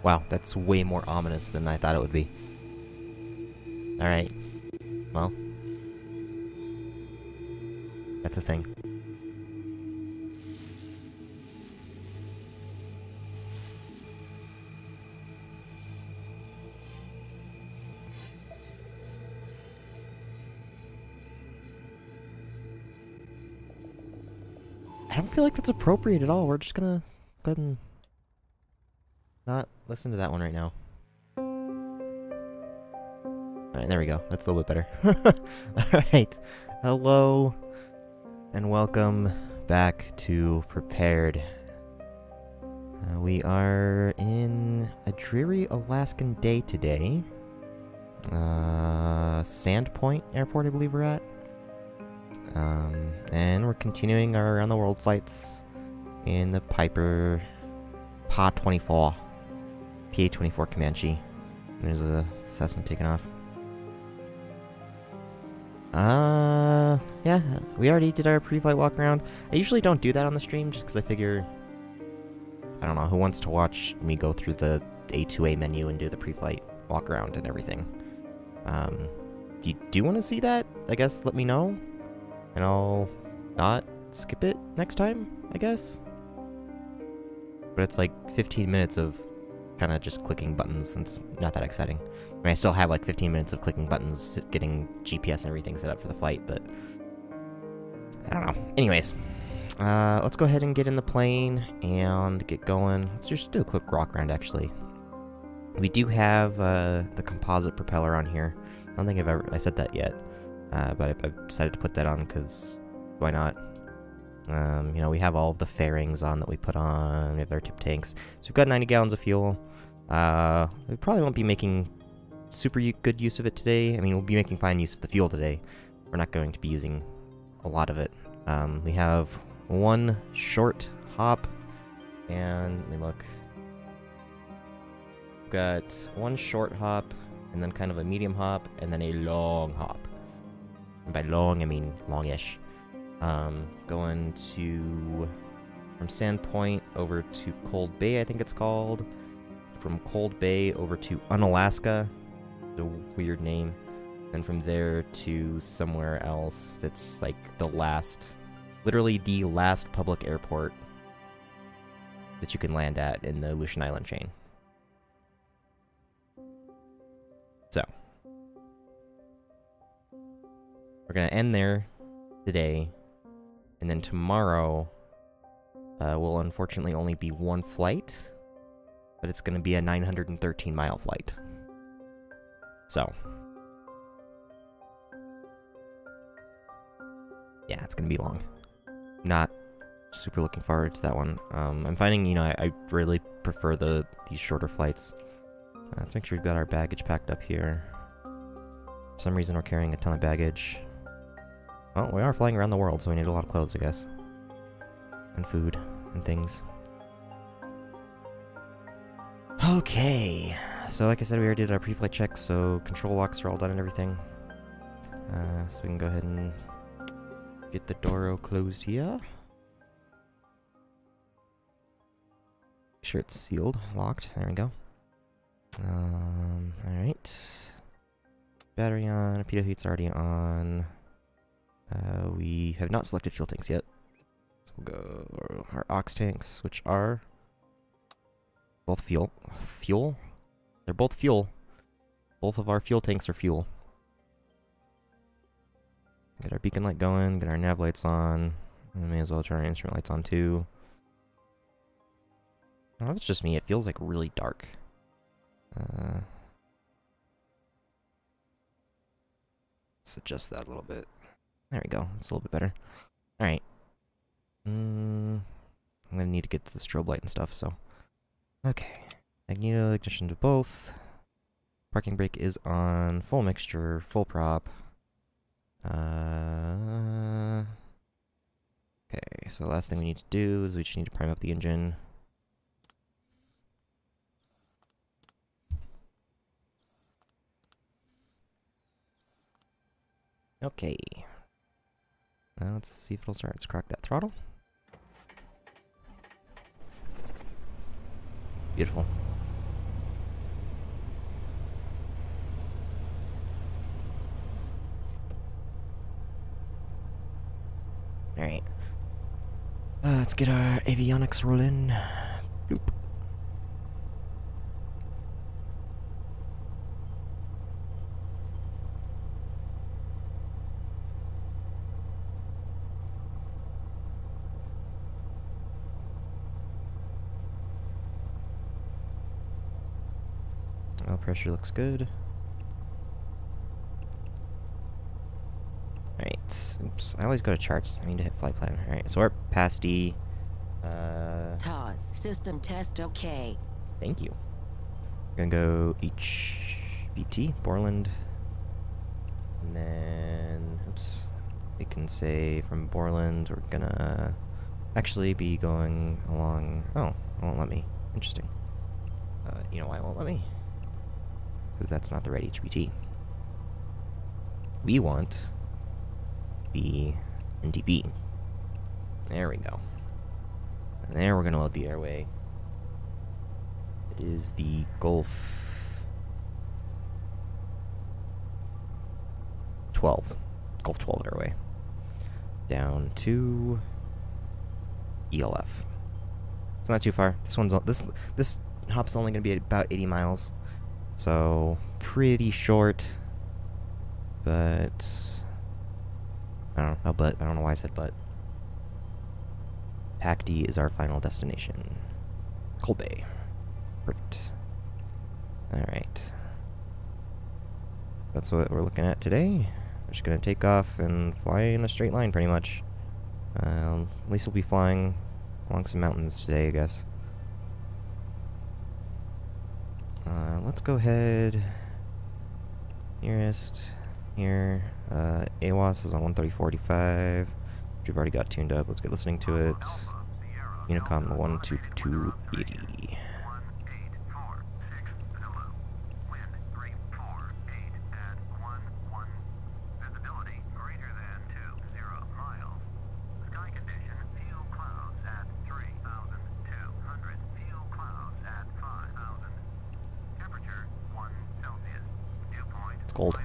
Wow, that's way more ominous than I thought it would be. Alright. Well. That's a thing. I don't feel like that's appropriate at all. We're just gonna go ahead and not listen to that one right now. Alright, there we go. That's a little bit better. Alright. Hello, and welcome back to Prepared. We are in a dreary Alaskan day today. Sandpoint Airport, I believe we're at. And we're continuing our around-the-world flights in the Piper PA24 PA24 Commanche. There's a Cessna taking off. Yeah, we already did our pre-flight walk around. I usually don't do that on the stream just because I figure, I don't know, who wants to watch me go through the A2A menu and do the pre-flight walk around and everything. If you do want to see that, I guess let me know, and I'll not skip it next time, I guess. But it's like 15 minutes of kind of just clicking buttons, and it's not that exciting. I mean, I still have like 15 minutes of clicking buttons, getting GPS and everything set up for the flight, but I don't know. Anyways, let's go ahead and get in the plane and get going. Let's just do a quick walk around, actually. We do have the composite propeller on here. I don't think I said that yet, but I decided to put that on because why not? You know, we have all of the fairings on that we put on. We have our tip tanks. So we've got 90 gallons of fuel. We probably won't be making super good use of it today. I mean, we'll be making fine use of the fuel today. We're not going to be using a lot of it. We have one short hop, and let me look. We've got one short hop, and then kind of a medium hop, and then a long hop. And by long, I mean longish. Going from Sandpoint over to Cold Bay, I think it's called. From Cold Bay over to Unalaska, a weird name. And from there to somewhere else that's like literally the last public airport that you can land at in the Aleutian Island chain. So, we're gonna end there today. And then tomorrow will unfortunately only be one flight, but it's going to be a 913-mile flight. So, yeah, it's going to be long. Not super looking forward to that one. I'm finding, you know, I really prefer these shorter flights. Let's make sure we've got our baggage packed up here. For some reason, we're carrying a ton of baggage. Well, we are flying around the world, so we need a lot of clothes, I guess. And food, and things. Okay, so like I said, we already did our pre-flight checks, so control locks are all done and everything. So we can go ahead and get the door closed here. Make sure it's sealed, locked, there we go. Alright. Battery on, pitot heat's already on. We have not selected fuel tanks yet. So we'll go our aux tanks, which are both fuel. Fuel? They're both fuel. Both of our fuel tanks are fuel. Get our beacon light going, get our nav lights on. We may as well turn our instrument lights on too. I don't know if it's just me, it feels like really dark. Let's adjust that a little bit. There we go. It's a little bit better. Alright. I'm gonna need to get to the strobe light and stuff, so. Okay. Magneto ignition to both. Parking brake is on. Full mixture. Full prop. Okay, so the last thing we need to do is we just need to prime up the engine. Okay. Now let's see if it'll start. Let's crack that throttle. Beautiful. Alright. Let's get our avionics rolling. Bloop. Oil pressure looks good. Alright, oops, I always go to charts. I need to hit flight plan. Alright, so we're PASD. TOS, system test okay. Thank you. We're gonna go HBT, Borland. And then, oops, we can say from Borland, we're gonna actually be going along. Oh, it won't let me. Interesting. You know why it won't let me? Because that's not the right HBT. We want the NDB. There we go. And there we're gonna load the airway. It is the Gulf 12. Gulf 12 airway. Down to ELF. It's not too far. This hop's only gonna be about 80 miles. So pretty short. But I don't know, but I don't know why I said but. PACD is our final destination. Cold Bay. Perfect. Alright. That's what we're looking at today. We're just gonna take off and fly in a straight line, pretty much. At least we'll be flying along some mountains today, I guess. Let's go ahead. Nearest here. AWAS is on 130.45. We've already got tuned up. Let's get listening to it. Unicom 12280. It's cold.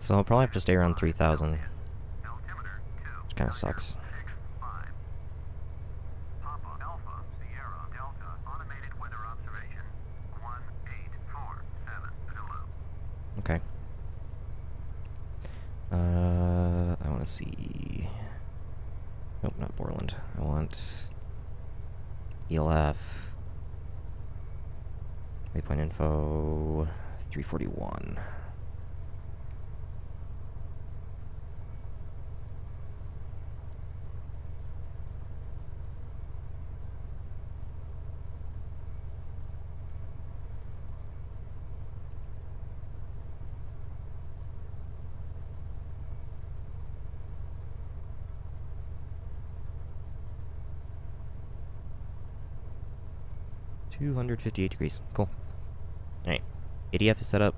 So I'll probably have to stay around 3,000, which kind of sucks. Okay. I want to see. Nope, not Borland. I want ELF. Waypoint info 341. 258 degrees. Cool. Alright. ADF is set up.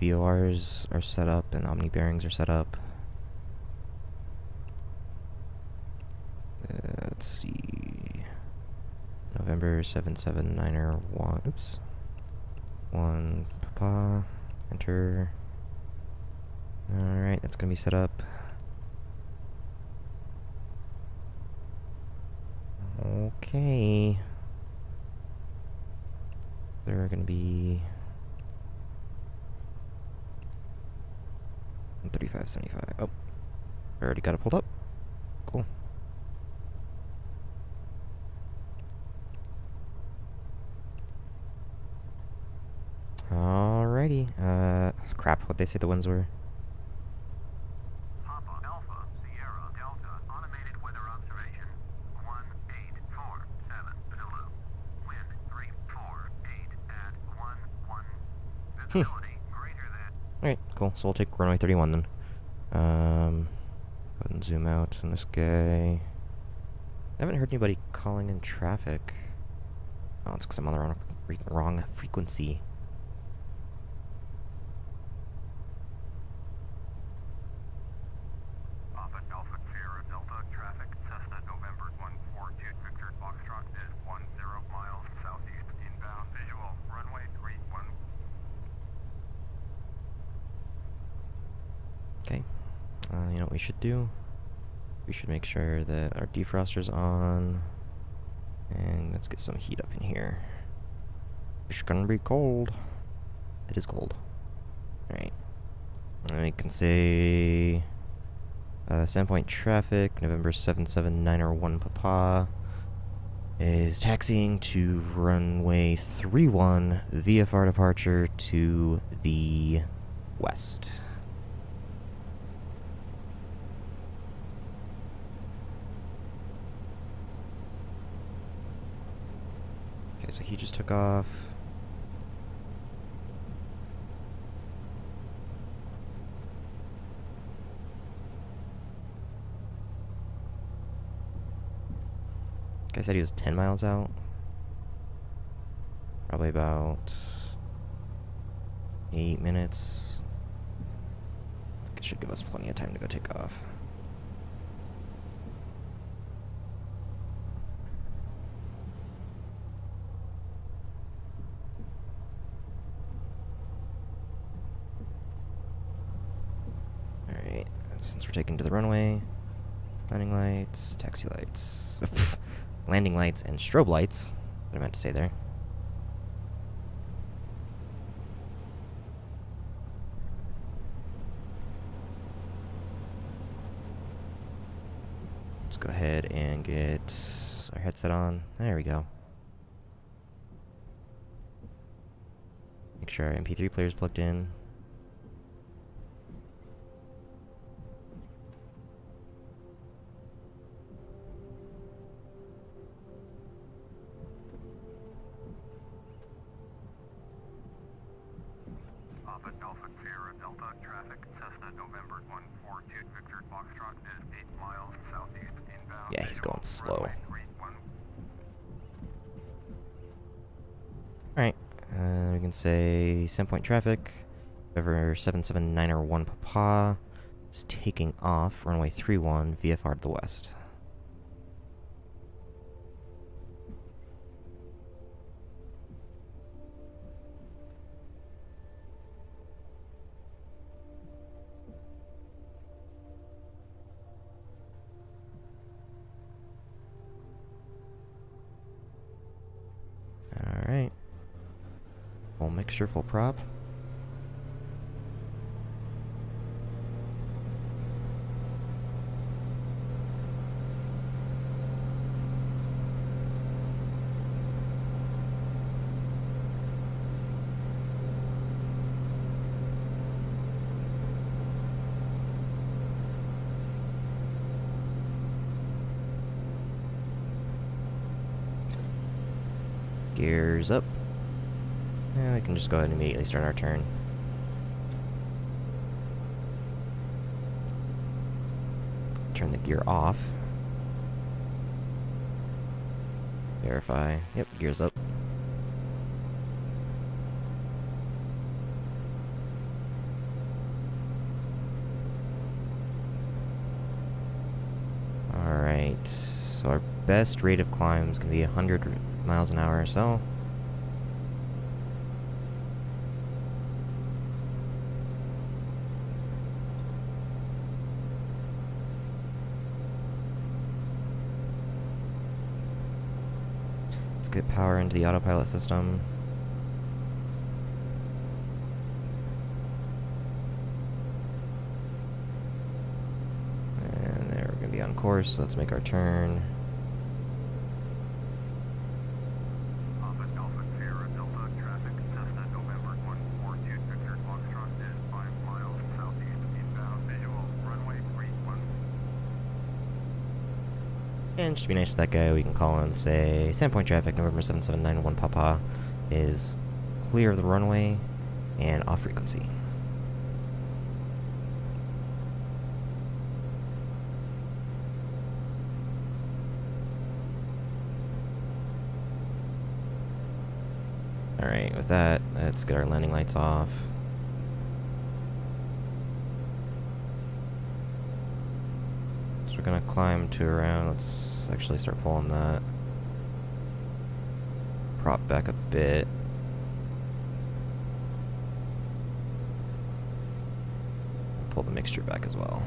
VORs are set up and Omni bearings are set up. Let's see. November 779er 1. Oops. 1 Papa. Enter. Alright, that's gonna be set up. Okay. There are gonna be 3575. Oh, I already got it pulled up. Cool. Alrighty. Crap. What'd they say the winds were? Papa Alpha Sierra Delta automated weather observation 1847 Zulu. Wind 348 at 11. Visibility greater than. Alright, cool. So we'll take runway 31 then. Go ahead and zoom out on this guy. I haven't heard anybody calling in traffic. Oh, it's because I'm on the wrong frequency. Papa Alpha Sierra Delta traffic Cessna November 142 Victor Foxtrot is 10 miles southeast inbound visual runway 31. Okay. You know what we should do? We should make sure that our defroster's on. And let's get some heat up in here. It's gonna be cold. It is cold. Alright. And we can say... Sandpoint traffic, November 779er1 Papa is taxiing to runway 31, VFR departure to the west. Okay, so he just took off. Guy said he was 10 miles out. Probably about 8 minutes. I think it should give us plenty of time to go take off. Alright, since we're taking to the runway, landing lights, taxi lights, landing lights and strobe lights, what I meant to say there. Let's go ahead and get our headset on. There we go. Make sure our MP3 player is plugged in. Papa Alpha Sierra Delta traffic Cessna November 142 Victor Foxtrot is 8 miles southeast inbound. Yeah, he's going slow. Alright, we can say Sandpoint traffic, November 779er1 Papa is taking off, runway 31, VFR to the west. Alright. Full mixture, full prop. Gears up. Yeah, we can just go ahead and immediately start our turn. turn the gear off. Verify. Yep, gear's up. Alright, so our best rate of climb is going to be 100 miles an hour or so. Let's get power into the autopilot system. And there, we're going to be on course. Let's make our turn. Alpha Alpha Sierra Delta traffic Cessna November 142 Victor Foxtrot is 5 miles southeast inbound visual runway 31. And just to be nice to that guy, we can call and say, Sandpoint traffic, November 7791 Papa is clear of the runway and off frequency. Alright, with that, let's get our landing lights off. So we're gonna climb to around, let's actually start pulling that prop back a bit. Pull the mixture back as well.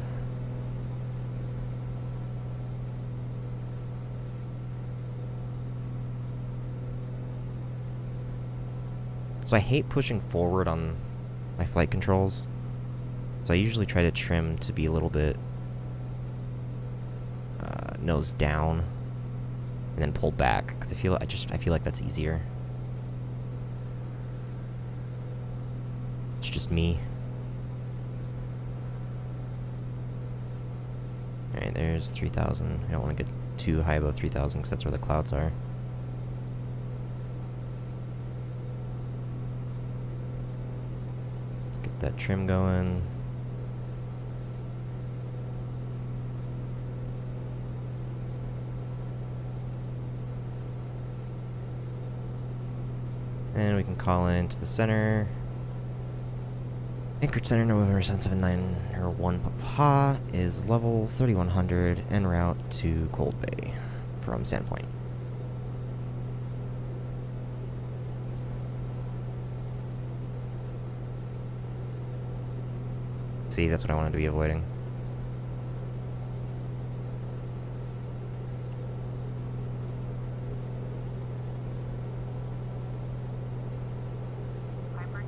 So I hate pushing forward on my flight controls. So I usually try to trim to be a little bit nose down and then pull back because I feel like that's easier. It's just me. Alright, there's 3,000. I don't want to get too high above 3,000 because that's where the clouds are. Let's get that trim going. And we can call in to the center. Anchorage Center, November 77901 Papa is level 3100 en route to Cold Bay from Sandpoint. See, that's what I wanted to be avoiding.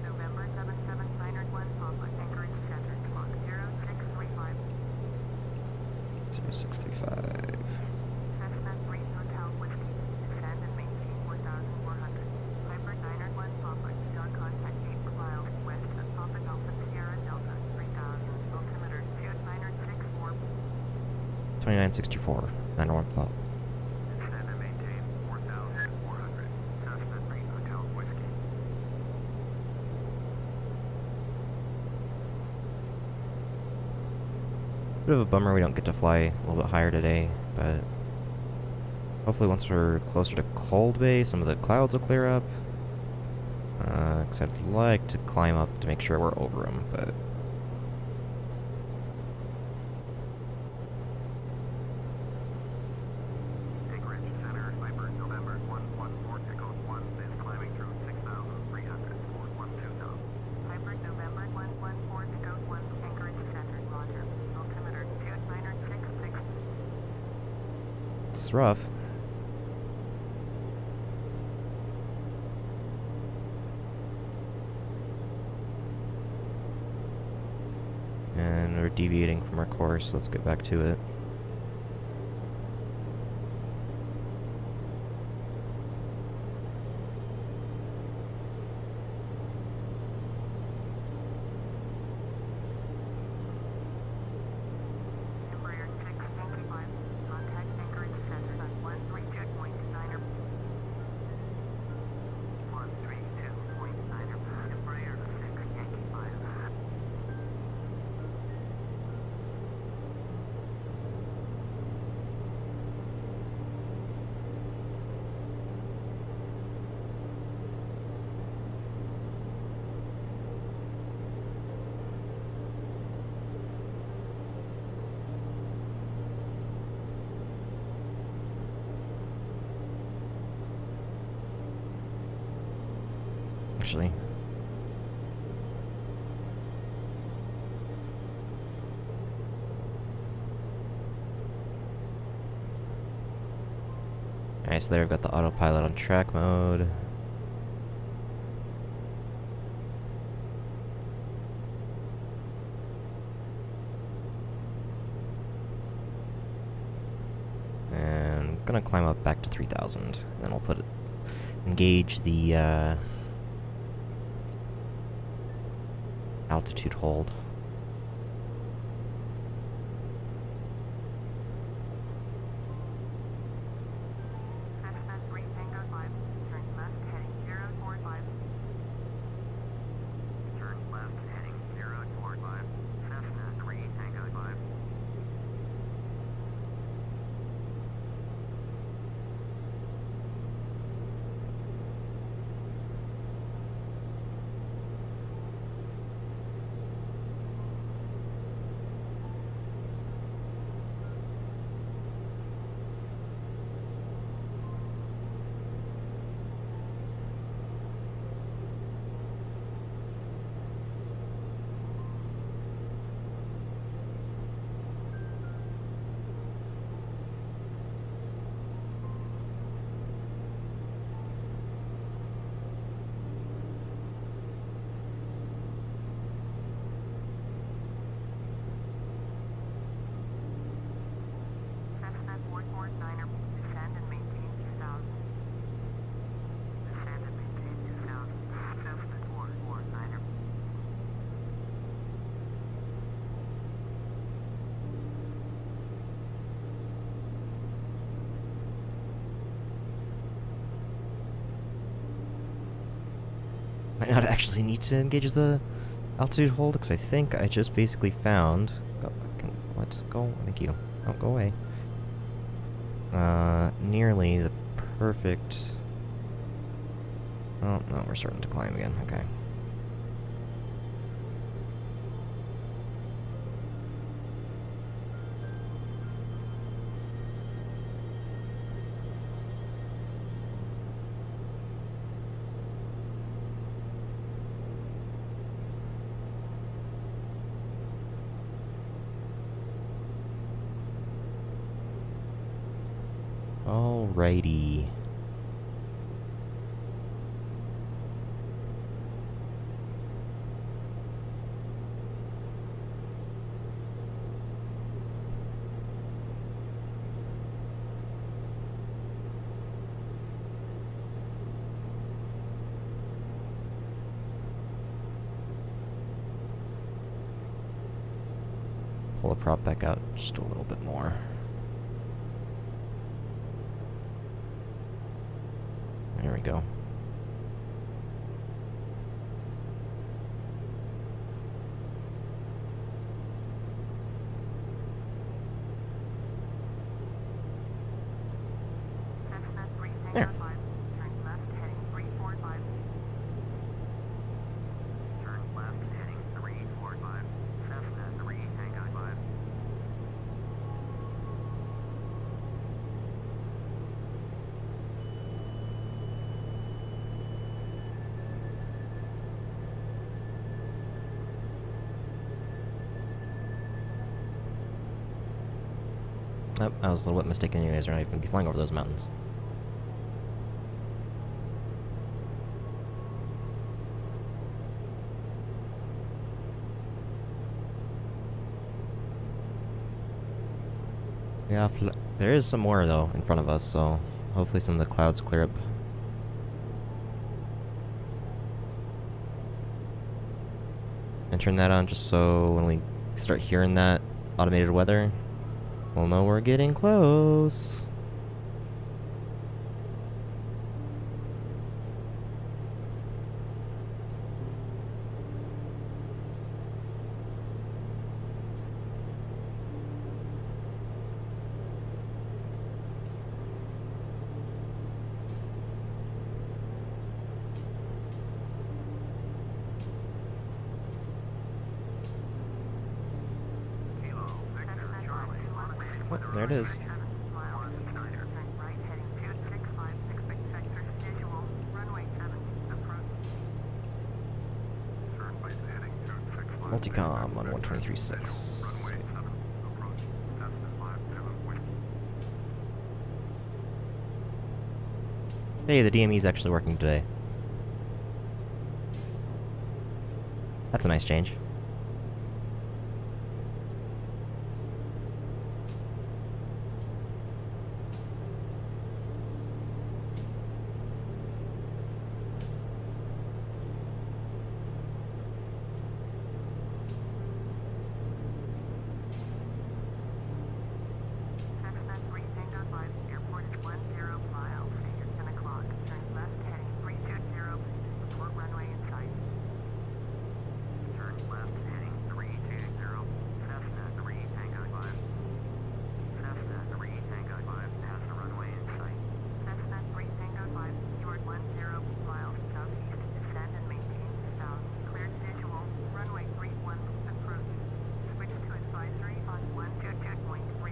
November 77901 Papa Anchorage Center clock 0635. 0635. Cessna 3 Hotel Whiskey, descend and maintain 4,400. Piper 901 Papa, dog contact 8 miles west of Papa Alpha Sierra Delta 3000, altimeter 2964. 2964, 901 Papa. Descend and maintain 4,400. Cessna 3 Hotel Whiskey. Bit of a bummer we don't get to fly a little bit higher today, but hopefully once we're closer to Cold Bay, some of the clouds will clear up. Because I'd like to climb up to make sure we're over them, but... Anchorage Center, Piper November 114 Echo 1 is climbing through 6,300 for 120. Piper November 114 Echo 1, Anchorage Center, Roger. Altimeter 2966. It's rough. And we're deviating from our course. Let's get back to it. Embraer 695. Contact Anchorage Center on 132.9er. 132.9er. Embraer 695. 132.9 actually. Alright, so there we've got the autopilot on track mode. And I'm gonna climb up back to 3,000. Then we'll put it, engage the altitude hold. Cessna 3 Tango 5, turn left heading 045. Turn left heading 045. Cessna 3 Tango 5. Cessna 449er, descend and maintain 2000. Descend and maintain 2000. Cessna 449er. Might not actually need to engage the altitude hold, because I think I just basically found... Let's go. Thank you. Oh, go away. Nearly the perfect... Oh, no, we're starting to climb again. Okay. Alrighty. Pull the prop back out just a little bit more. There we go. Cessna 3 There. Tango 5, turn left heading 345. Turn left heading 345. Cessna 3 Tango 5. Oh, I was a little bit mistaken. You guys are not even going to be flying over those mountains. Yeah, there is some more though in front of us, so hopefully some of the clouds clear up. And turn that on just so when we start hearing that automated weather, we'll know we're getting close. Oh, there it is. Multicom on 123.6. Runway 7, approach. Cessna 57 Hey, the DME's actually working today. That's a nice change. Cessna 3 Tango 5, airport is 10 miles, figure 10 o'clock. Turn left heading 320, report runway in sight. Turn left heading 320, Cessna 3 Tango 5. Cessna 3 Tango 5 has the runway in sight. Cessna 3 Tango 5, you are 10 miles southeast, descend and maintain south. Cleared visual, runway 31, approach. Switch to advisory on 12 checkpoint 3.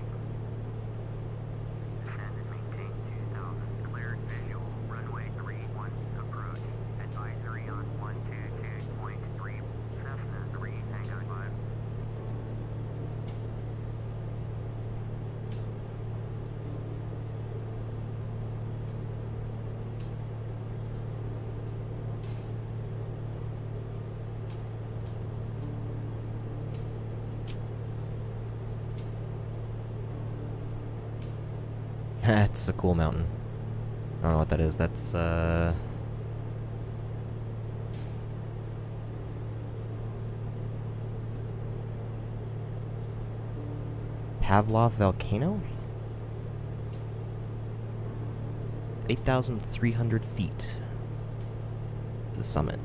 Descend and maintain 2000. Cleared visual. Runway 31. Approach. Advisory on 122.3. Cessna 3 Tango 5. That's a cool mountain. I don't know what that is. That's, Pavlov Volcano? 8,300 feet. It's the summit.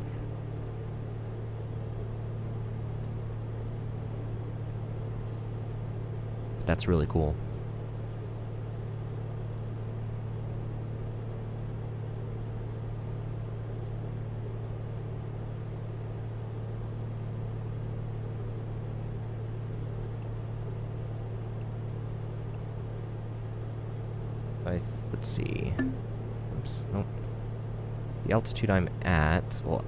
That's really cool. Let's see. Oops. Nope. The altitude I'm at will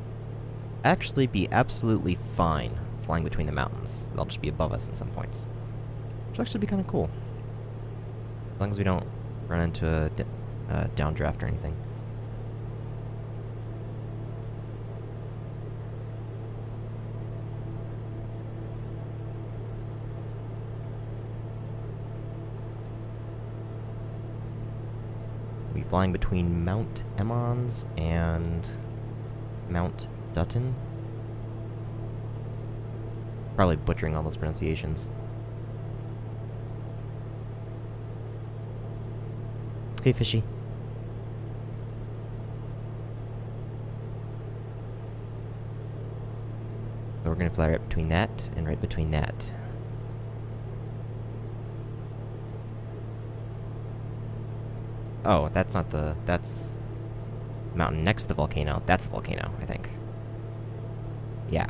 actually be absolutely fine flying between the mountains. They'll just be above us in some points. Which will actually be kind of cool. As long as we don't run into a downdraft or anything. We'll be flying between Mount Emmons and Mount Dutton. Probably butchering all those pronunciations. Hey, fishy. So we're gonna fly right between that and right between that. Oh, that's not the... that's... mountain next to the volcano. That's the volcano, I think. Yeah.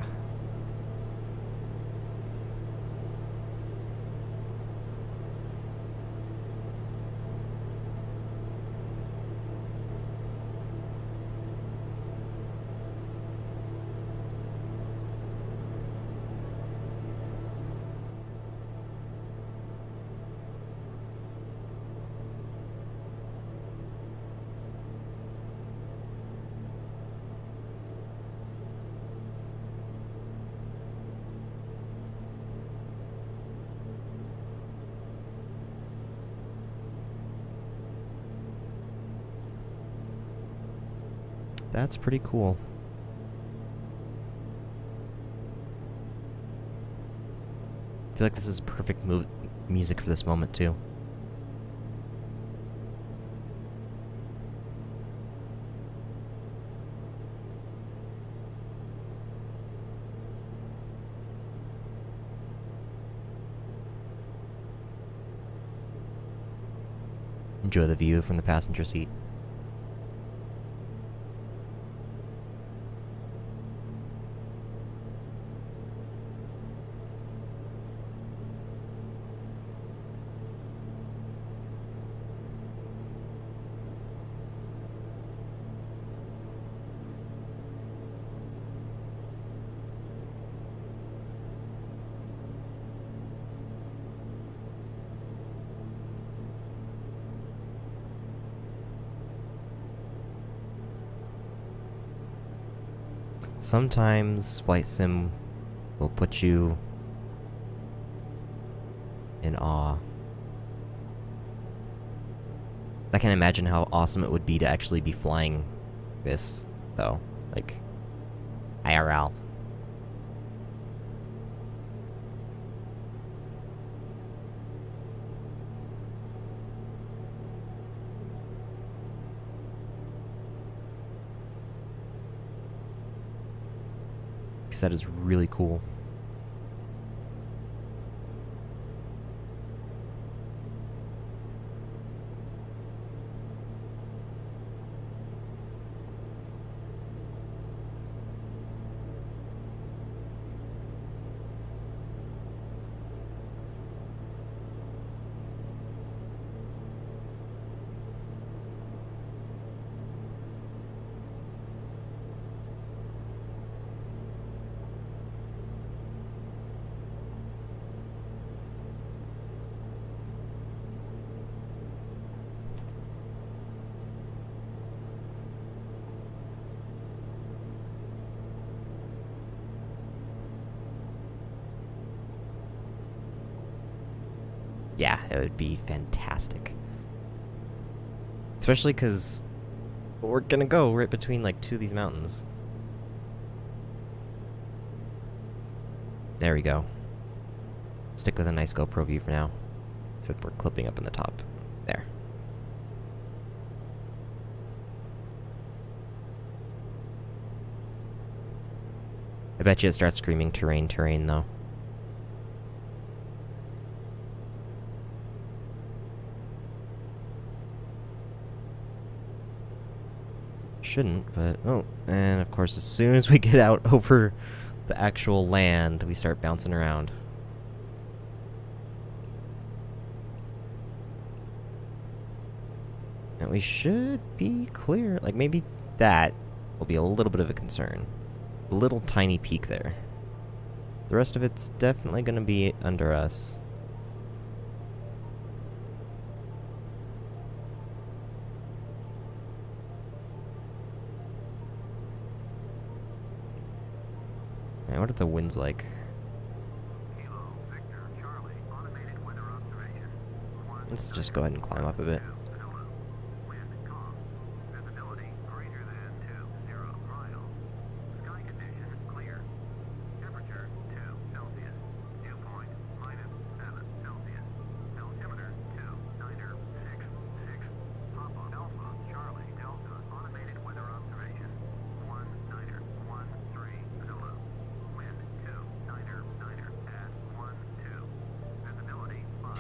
That's pretty cool. I feel like this is perfect music for this moment, too. Enjoy the view from the passenger seat. Sometimes Flight Sim will put you in awe. I can't imagine how awesome it would be to actually be flying this, though. Like, IRL. Because that is really cool. Yeah, it would be fantastic. Especially because we're gonna go right between, like, two of these mountains. There we go. Stick with a nice GoPro view for now. Except we're clipping up in the top. There. I bet you it starts screaming terrain, terrain, though. Shouldn't, but oh, and of course as soon as we get out over the actual land, we start bouncing around. And we should be clear. Like, maybe that will be a little bit of a concern. A little tiny peak there. The rest of it's definitely gonna be under us. What are the winds like? Let's just go ahead and climb up a bit.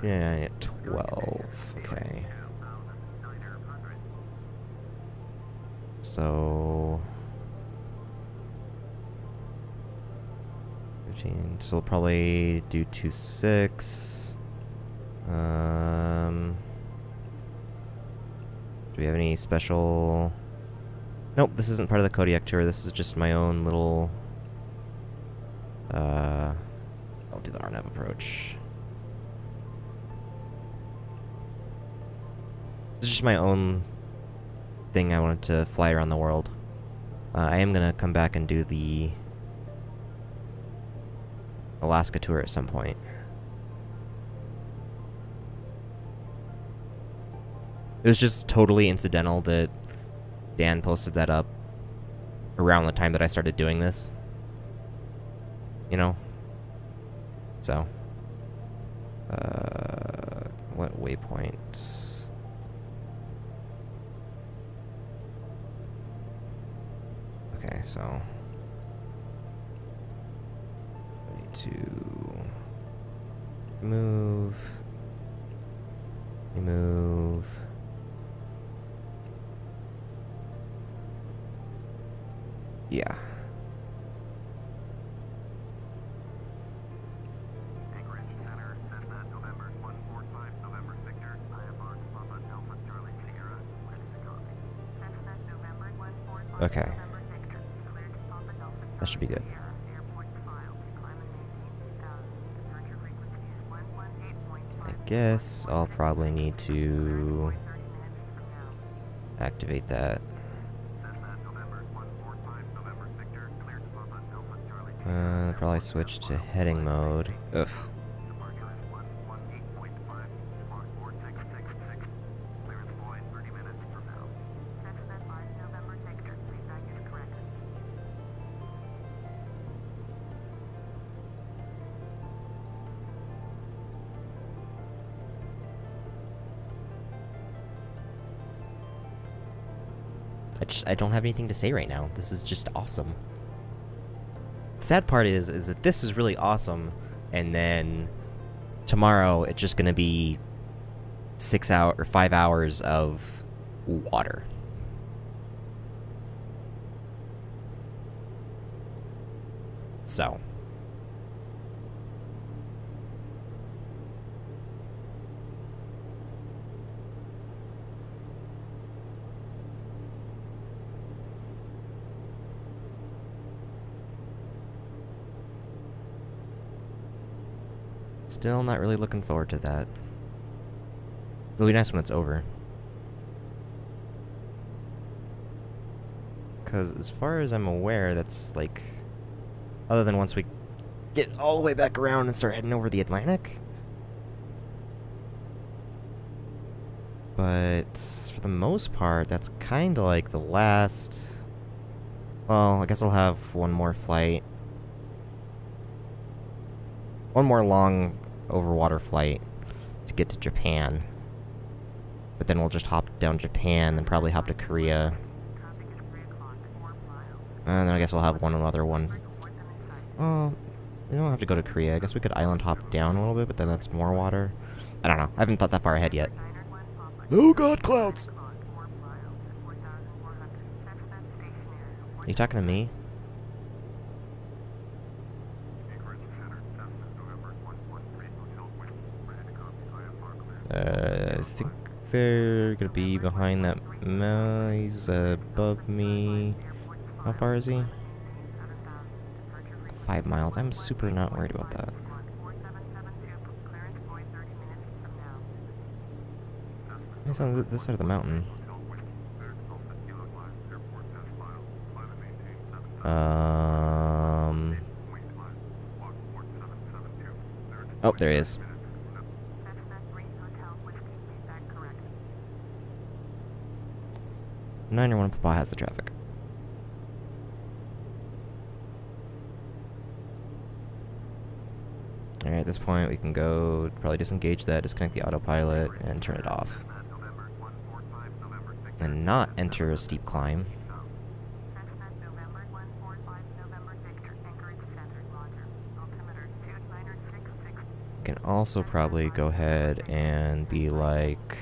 At 12. Okay. So 15. So we'll probably do 2.6. Do we have any special? Nope, this isn't part of the Kodiak tour. This is just my own little. I'll do the RNAV approach. This is just my own thing I wanted to fly around the world. I am gonna come back and do the Alaska tour at some point. It was just totally incidental that Dan posted that up around the time that I started doing this. You know? So. What waypoint? Okay, so I need to remove. Yeah. Anchorage Center, Cessna, November 145, November Victor, IFR, Papa Alpha Charlie Sierra, Linux copy. Cessna, November 145, Okay. November Victor, cleared Papa Alpha That should be good. Sierra, airport file, climate maintain 2000, departure frequencies 118.5. I guess I'll probably need to 30 minutes from now. activate that. Cessna, November 145, November Victor, cleared probably switch to heading mode. Ugh. Departure is 118.5, squawk 4666. Clearance void 30 minutes from now. Cessna 5 November Victor, feedback is correct. I don't have anything to say right now. This is just awesome. The sad part is that this is really awesome, and then tomorrow it's just gonna be 5 hours of water. So. Still not really looking forward to that. It'll be nice when it's over. Because as far as I'm aware, that's like... Other than once we get all the way back around and start heading over the Atlantic. But for the most part, that's kind of like the last... Well, I guess I'll have one more flight. One more long overwater flight to get to Japan. But then we'll just hop down Japan, then probably hop to Korea. And then I guess we'll have one other one. Well, we don't have to go to Korea. I guess we could island hop down a little bit, but then that's more water. I don't know. I haven't thought that far ahead yet. Oh god, clouds! Are you talking to me? I think they're gonna be behind that he's above me. How far is he? 5 miles. I'm super not worried about that. He's on this side of the mountain. Oh, there he is. Niner 1 Papa has the traffic. Alright, at this point we can go probably disengage that, disconnect the autopilot, and turn it off. And not enter a steep climb. We can also probably go ahead and be like...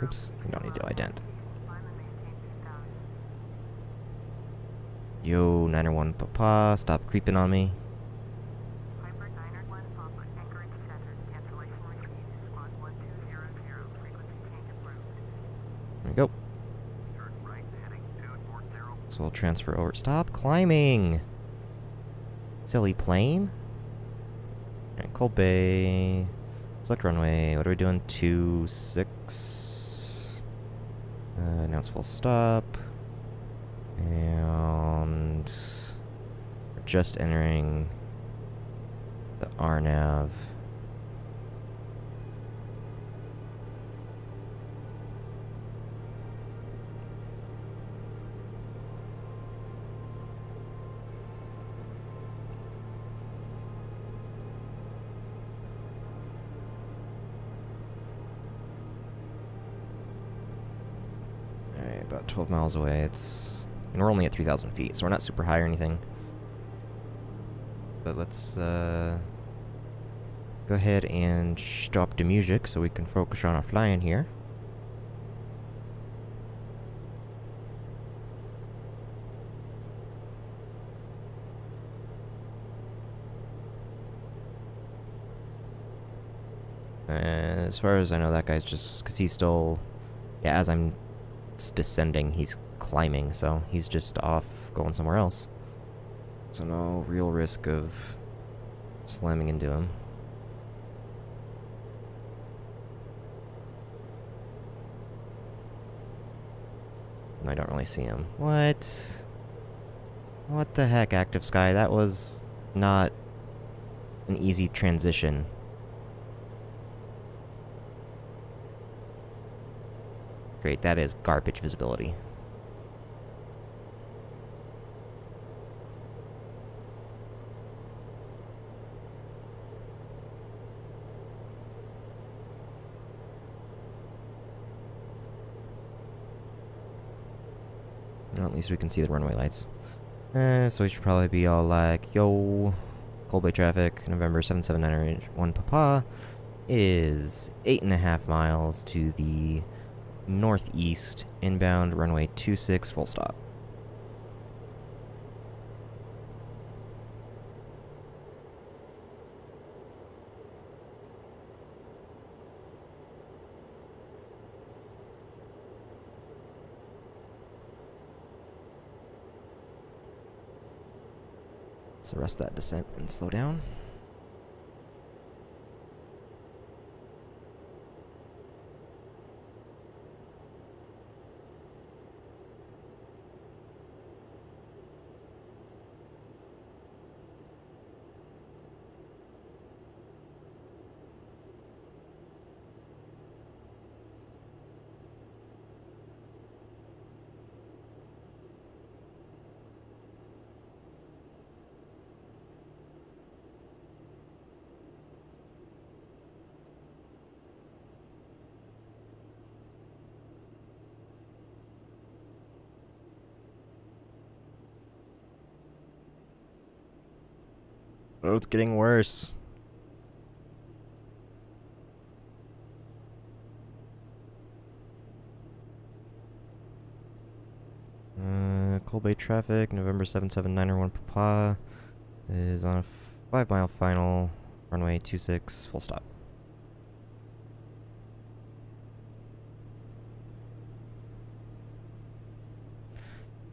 Oops, we don't need to ident. Yo, Niner 1 Papa, stop creeping on me. There we go. So we'll transfer over. Stop climbing! Silly plane. Alright, Cold Bay. Select runway. What are we doing? 26. Announce full stop. And we're just entering the RNAV. Alright, about 12 miles away. And we're only at 3,000 feet, so we're not super high or anything. But let's go ahead and stop the music so we can focus on our flying here. And as far as I know, that guy's just... because he's still... Yeah, as I'm descending, he's climbing, so he's just off going somewhere else. So no real risk of slamming into him. I don't really see him. What? What the heck, Active Sky? That was not an easy transition. Great, that is garbage visibility. Well, at least we can see the runway lights. So we should probably be all like, yo, Cold Bay traffic, November 779 Papa is 8.5 miles to the northeast, inbound runway 26, full stop. Let's arrest that descent and slow down. Oh, it's getting worse. Cold Bay traffic, November 779 Papa is on a 5-mile final, runway 26, full stop.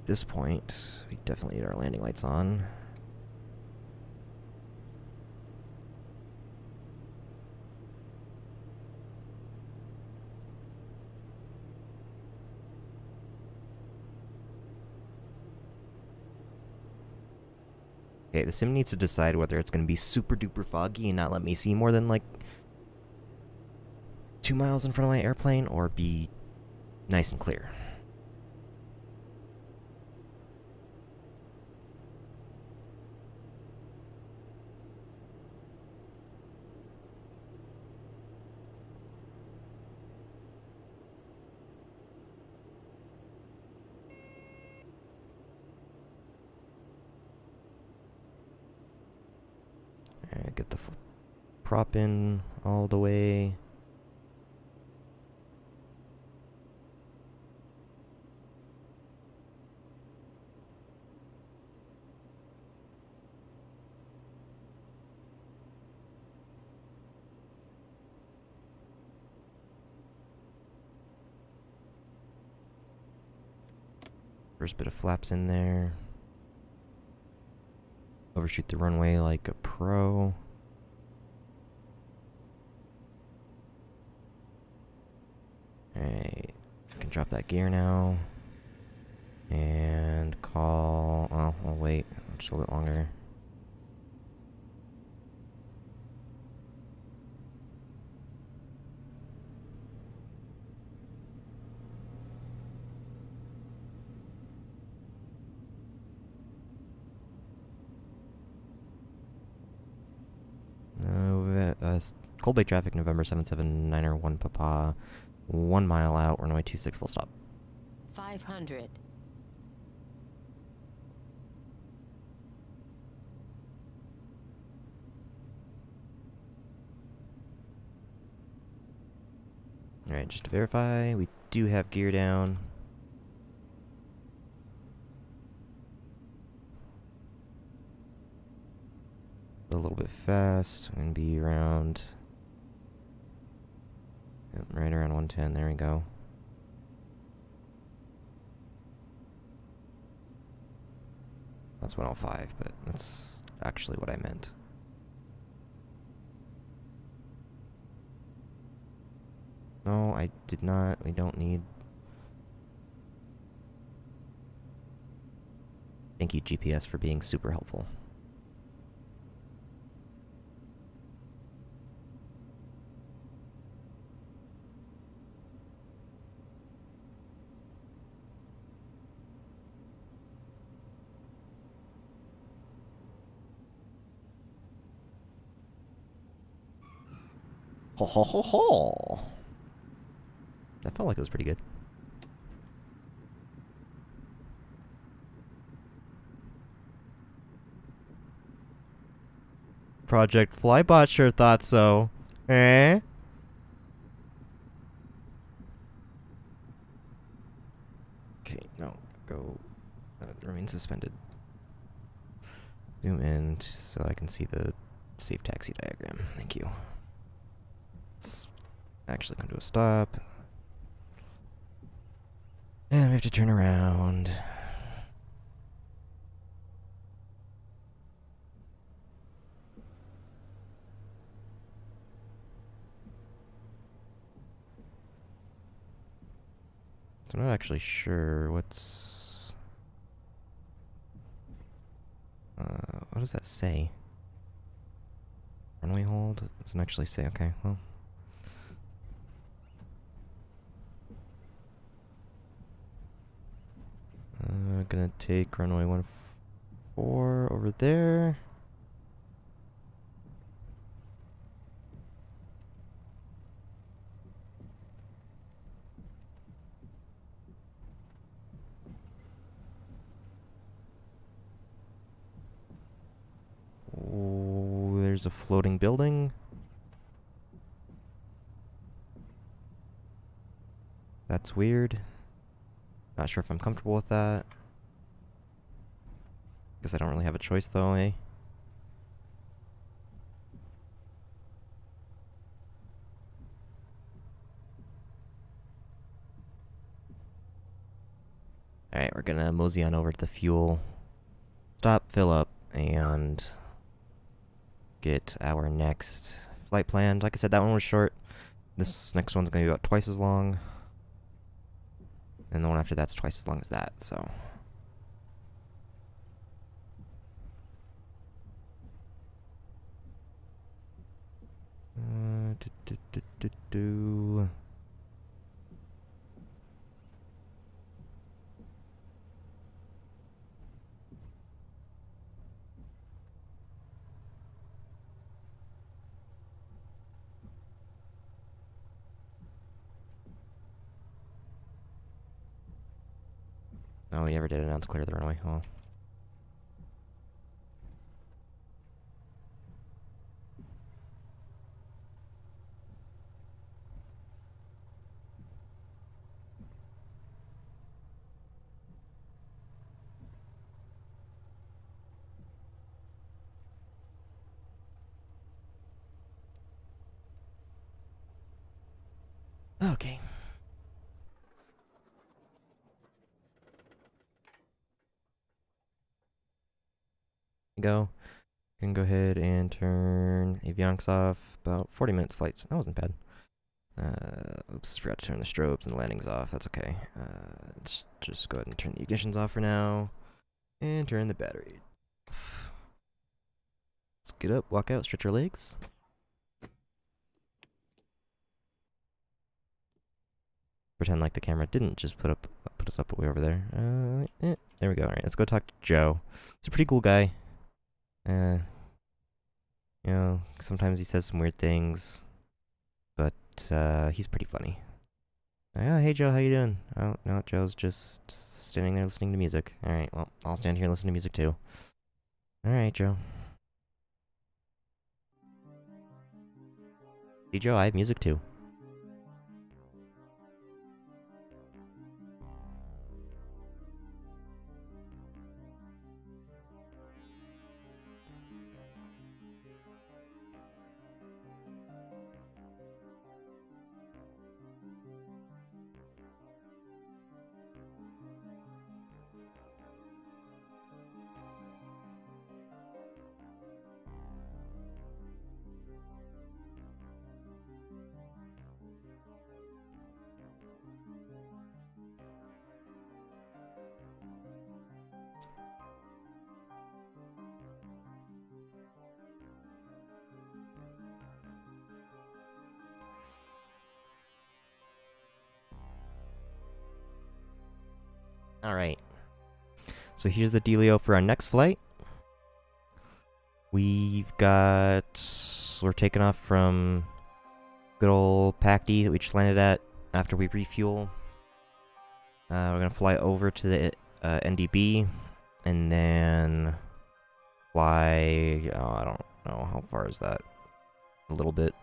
At this point, we definitely need our landing lights on. Okay, the sim needs to decide whether it's going to be super duper foggy and not let me see more than like 2 miles in front of my airplane, or be nice and clear. Alright, get the prop in all the way. First bit of flaps in there. Overshoot the runway like a pro. Alright, I can drop that gear now. And call... oh, I'll wait just a little longer. Cold Bay traffic, November 779 Papa, 1 mile out, runway 26, full stop. 500. Alright, just to verify, we do have gear down. A little bit fast, I'm gonna be around... yep, right around 110, there we go. That's 105, but that's actually what I meant. No, I did not. We don't need... Thank you, GPS, for being super helpful. Ho ho ho ho! That felt like it was pretty good. Project Flybot sure thought so. Eh? Okay, no. Go. Remain suspended. Zoom in so I can see the safe taxi diagram. Thank you. Let's actually come to a stop. And we have to turn around. So I'm not actually sure what's... what does that say? Runway hold? It doesn't actually say. Okay, well. Gonna take runway 14 over there. Oh, there's a floating building. That's weird. Not sure if I'm comfortable with that. Guess I don't really have a choice though, eh? Alright, we're gonna mosey on over to the fuel stop, fill up, and get our next flight planned. Like I said, that one was short. This next one's gonna be about twice as long. And the one after that's twice as long as that, so... Oh, we never did announce clear the runway. Oh. Okay. Go. Can go ahead and turn avionics off. About 40 minutes flights. That wasn't bad. Oops, forgot to turn the strobes and the landings off. That's okay. Let's just go ahead and turn the ignitions off for now. And turn the battery off. Let's get up, walk out, stretch our legs. Pretend like the camera didn't just put us up way over there. There we go. Alright, let's go talk to Joe. He's a pretty cool guy. You know, sometimes he says some weird things, but he's pretty funny. Oh, hey Joe, how you doing? Oh, no, Joe's just standing there listening to music. Alright, well, I'll stand here and listen to music too. Alright, Joe. See, Joe, I have music too. Alright. So here's the dealio for our next flight. We're taking off from Good old PACD that we just landed at after we refuel. We're gonna fly over to the NDB, and then fly. Oh, I don't know how far is that. A little bit.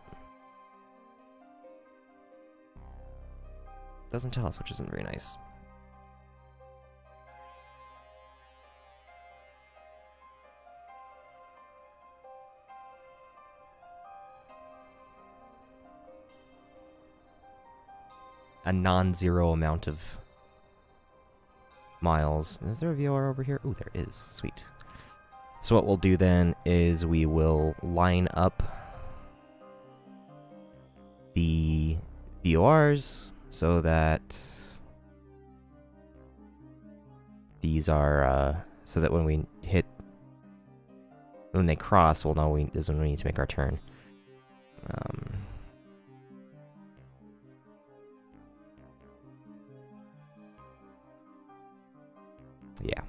Doesn't tell us, which isn't very nice. A non-zero amount of miles. Is there a VOR over here? Ooh, there is. Sweet. So what we'll do then is we will line up the VORs so that these are so that when they cross, we'll know is when we need to make our turn. Yeah.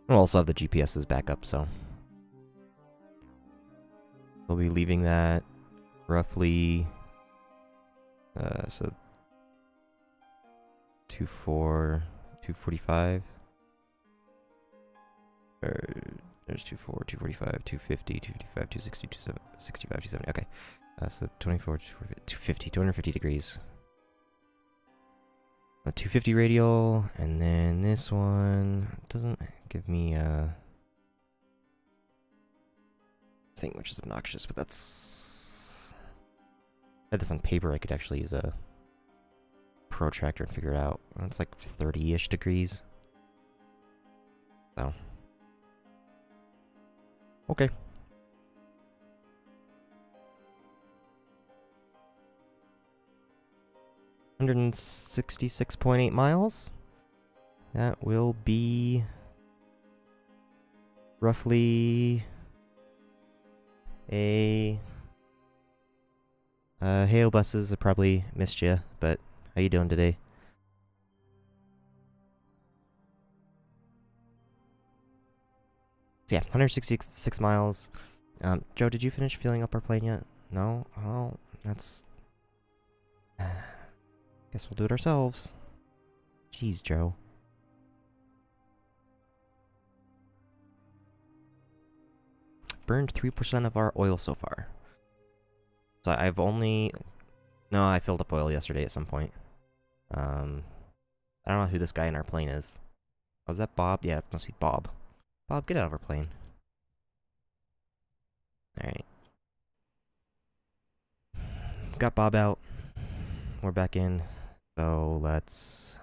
We'll also have the GPS's back up, so we'll be leaving that roughly so 245. Or there's 245, 250, 255, 260, 265, 270. Okay. So 24, 250, 250 degrees. 250 radial, and then this one doesn't give me a thing, which is obnoxious, but that's... If I had this on paper, I could actually use a protractor and figure it out. It's like 30-ish degrees. So. Okay. $166.8 miles. That will be roughly a Hail buses. I probably missed you, but how you doing today? So yeah, 166 miles. Joe, did you finish filling up our plane yet? No? Well, that's... Guess we'll do it ourselves. Jeez, Joe. Burned 3% of our oil so far. So I've only... No, I filled up oil yesterday at some point. I don't know who this guy in our plane is. Oh, is that Bob? Yeah, it must be Bob. Bob, get out of our plane. Alright. Got Bob out. We're back in. So let's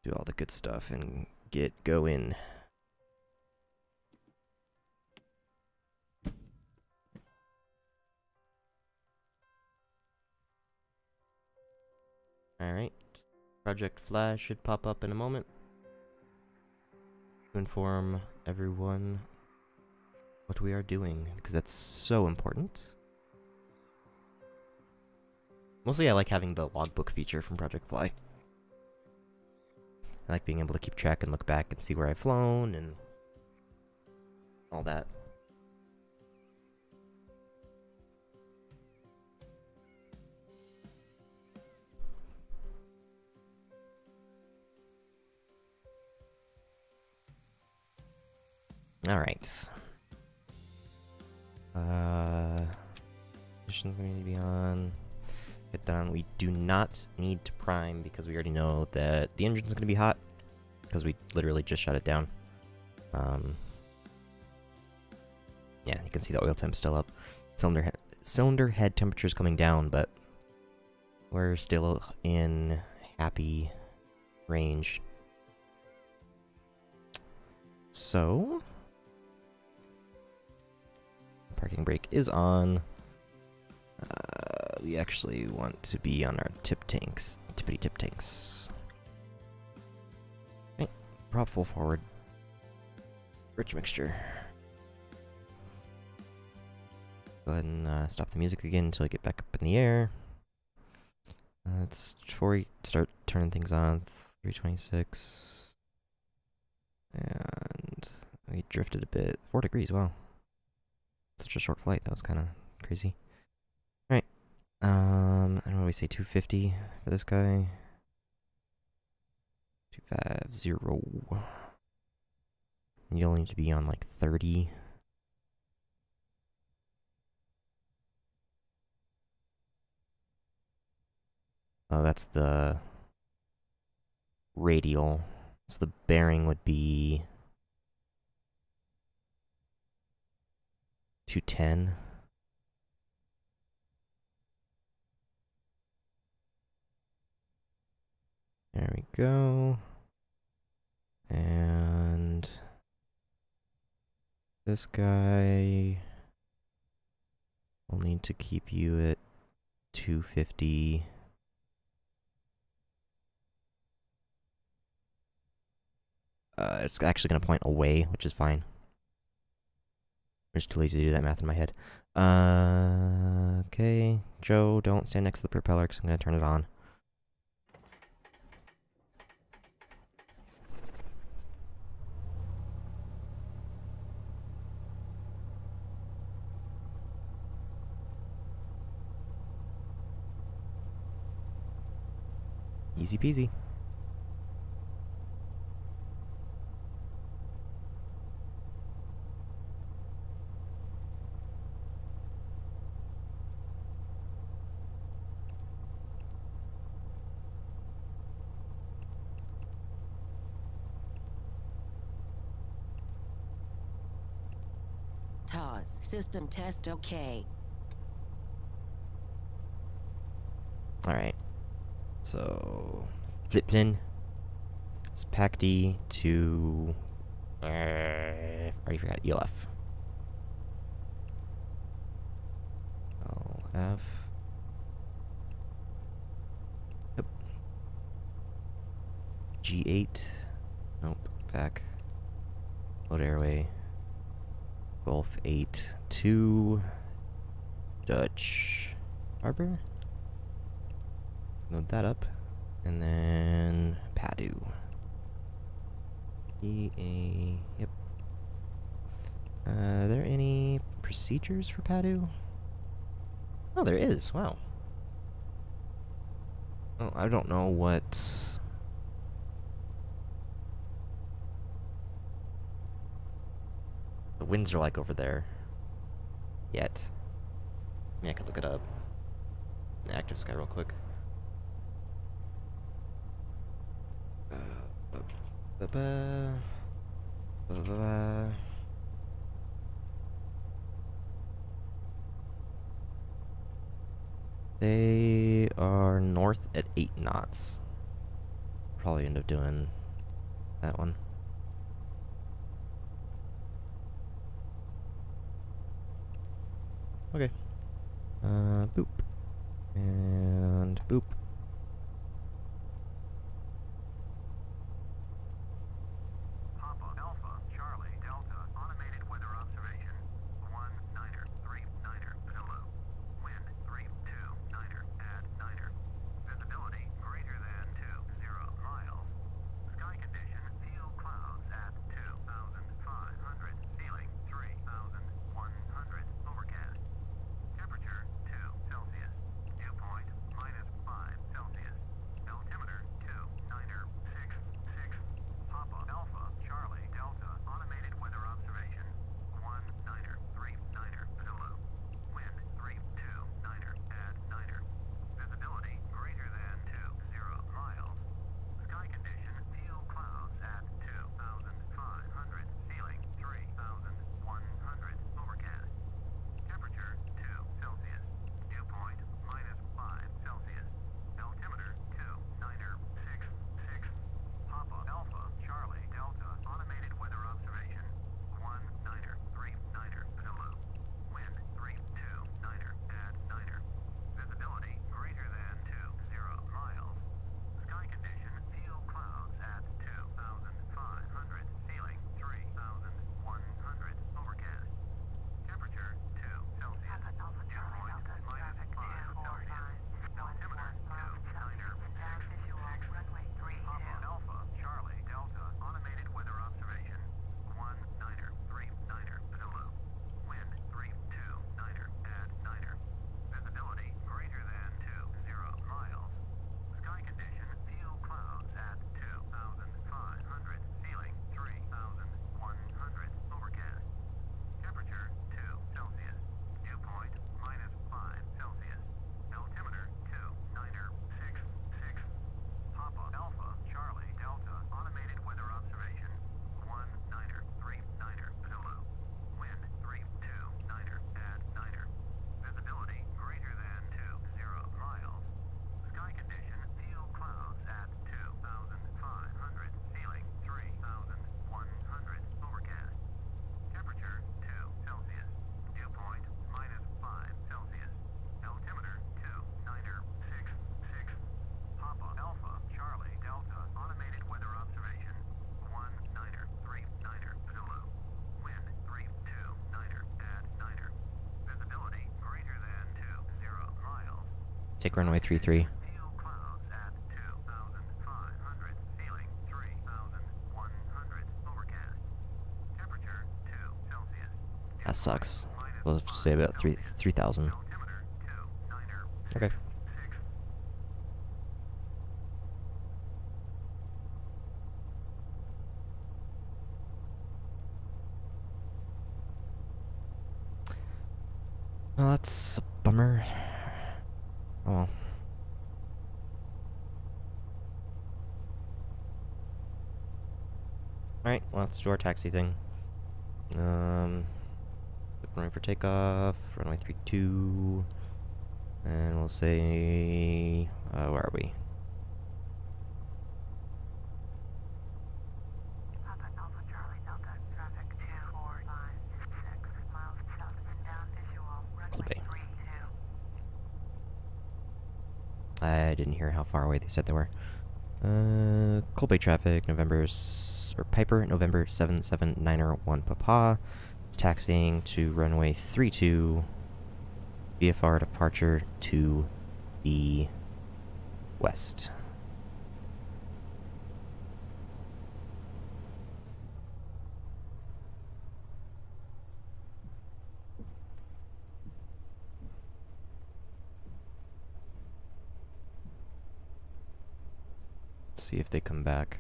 do all the good stuff and get going. Alright. Project Flash should pop up in a moment to inform everyone what we are doing, because that's so important. Mostly I like having the logbook feature from Project Fly. I like being able to keep track and look back and see where I've flown and all that. Alright. Mission's going to be on. Get that on. We do not need to prime because we already know that the engine's going to be hot because we literally just shut it down. Yeah, you can see the oil temp's still up. Cylinder head temperature's coming down, but we're still in happy range. So, parking brake is on. We actually want to be on our tippity tip tanks. Okay, prop full forward. Rich mixture. Go ahead and stop the music again until we get back up in the air. Before we start turning things on, 326. And we drifted a bit. 4 degrees, wow. Such a short flight, that was kind of crazy. I don't know, we say 250 for this guy. 250. You'll need to be on like 30. Oh, that's the radial. So the bearing would be 210. There we go. And this guy will need to keep you at 250. It's actually going to point away, which is fine. I'm just too lazy to do that math in my head. Okay, Joe, don't stand next to the propeller because I'm going to turn it on. Easy peasy. TOS. System test OK. Alright. So, flip pin. It's PAC-D to... already forgot, ELF. LF. Yep. G8. Nope, back. Load airway. Golf 8 to Dutch Harbor. Load that up. And then PADU. EA, yep. Are there any procedures for PADU? Oh, there is. Wow. Oh, I don't know what... the winds are like over there. Yet. Yeah, I could look it up. Active sky real quick. They are north at 8 knots. Probably end up doing that one. Okay. Boop. And boop. Papa Alpha Charlie Delta automated weather observation 1939er Zulu. Wind 32 add 9er. Visibility greater than 20 miles. Sky condition few clouds at 2,500. Ceiling 3,100. Overcast. Temperature 2 Celsius. Dew point -5 Take runway 33. Fuel clouds at 2,500. Feeling 3,100. Overcast. Temperature 2 Celsius. That sucks. We'll just say about 3,000. Altimeter 29er. Okay. 6. Well, that's a bummer. Oh well. Alright, well, let's do our taxi thing. Runway for takeoff, runway 32, and we'll say, where are we? Papa Alpha Charlie Delta, traffic 2456 miles south and down visual, runway Okay. 32. I didn't hear how far away they said they were. Cold Bay traffic, Piper, November 779er 1 Papa. It's taxiing to runway 32, VFR departure to the west. See if they come back.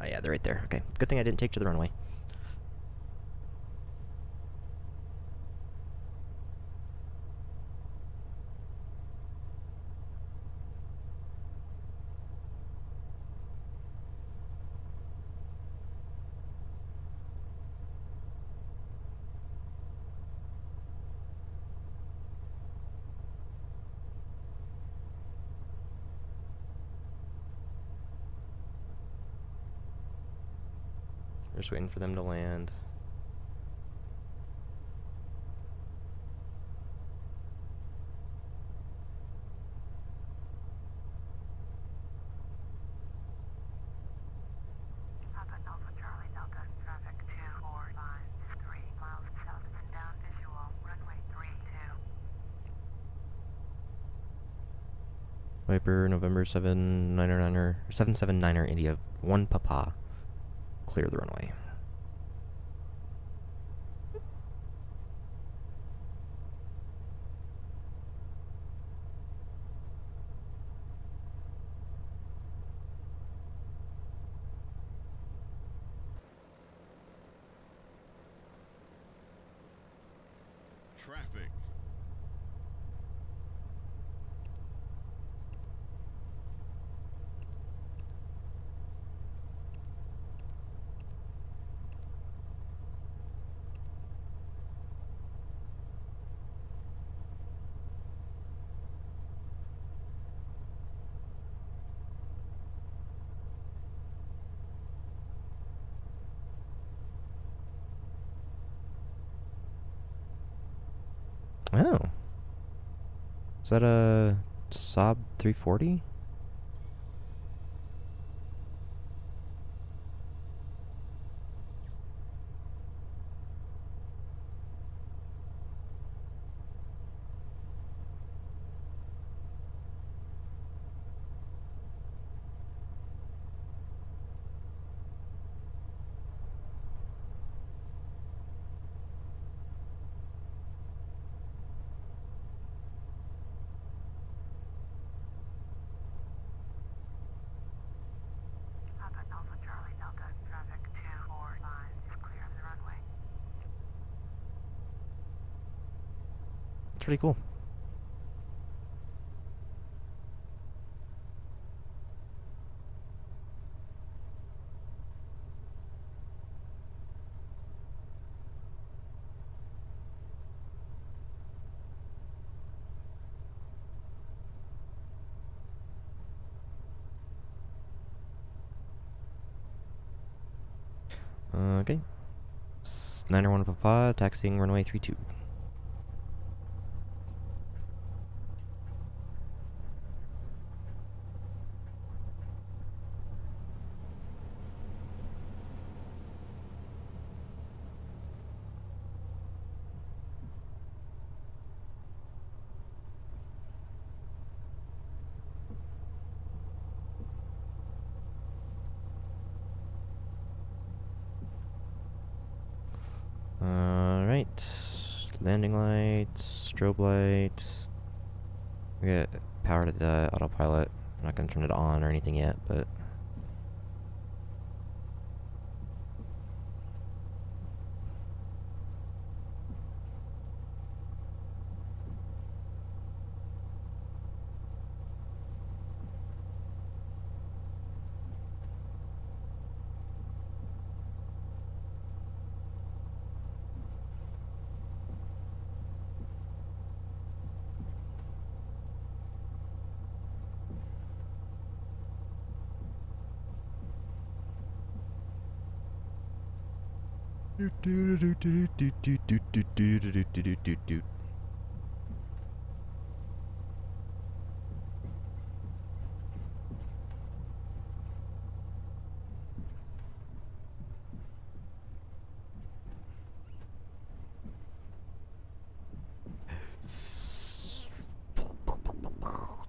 Oh yeah, they're right there. Okay, good thing I didn't take to the runway. We're just waiting for them to land. Papa Alpha Charlie Delta, traffic 2453 miles south and down visual, runway 32. Viper, November 779er India 1 Papa. Clear the runway. Traffic. Oh. Is that a Saab 340? Papa Alpha Charlie Delta, traffic 245 is clear of the runway. It's pretty cool. Okay. 901 Papa, taxiing runway 32. Alright. Landing lights, strobe lights. We got power to the autopilot. I'm not gonna turn it on or anything yet, but.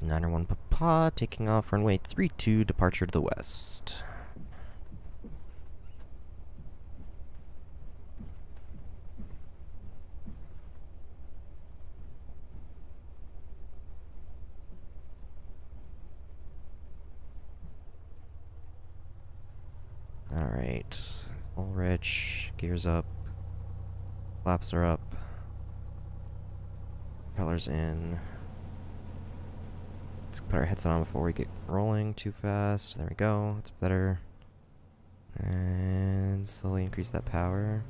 Niner 1 Papa, taking off runway 32, departure to the west. Alright, full rich, gears up, flaps are up, propellers in. Let's put our headset on before we get rolling too fast. There we go, that's better. And slowly increase that power.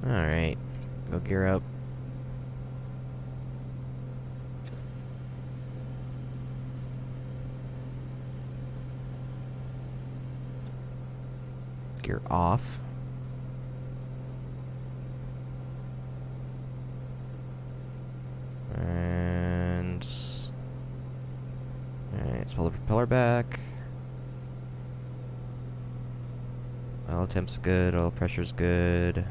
Alright, go gear up. Gear off. And alright, let's pull the propeller back. Oil temp's good, oil pressure's good.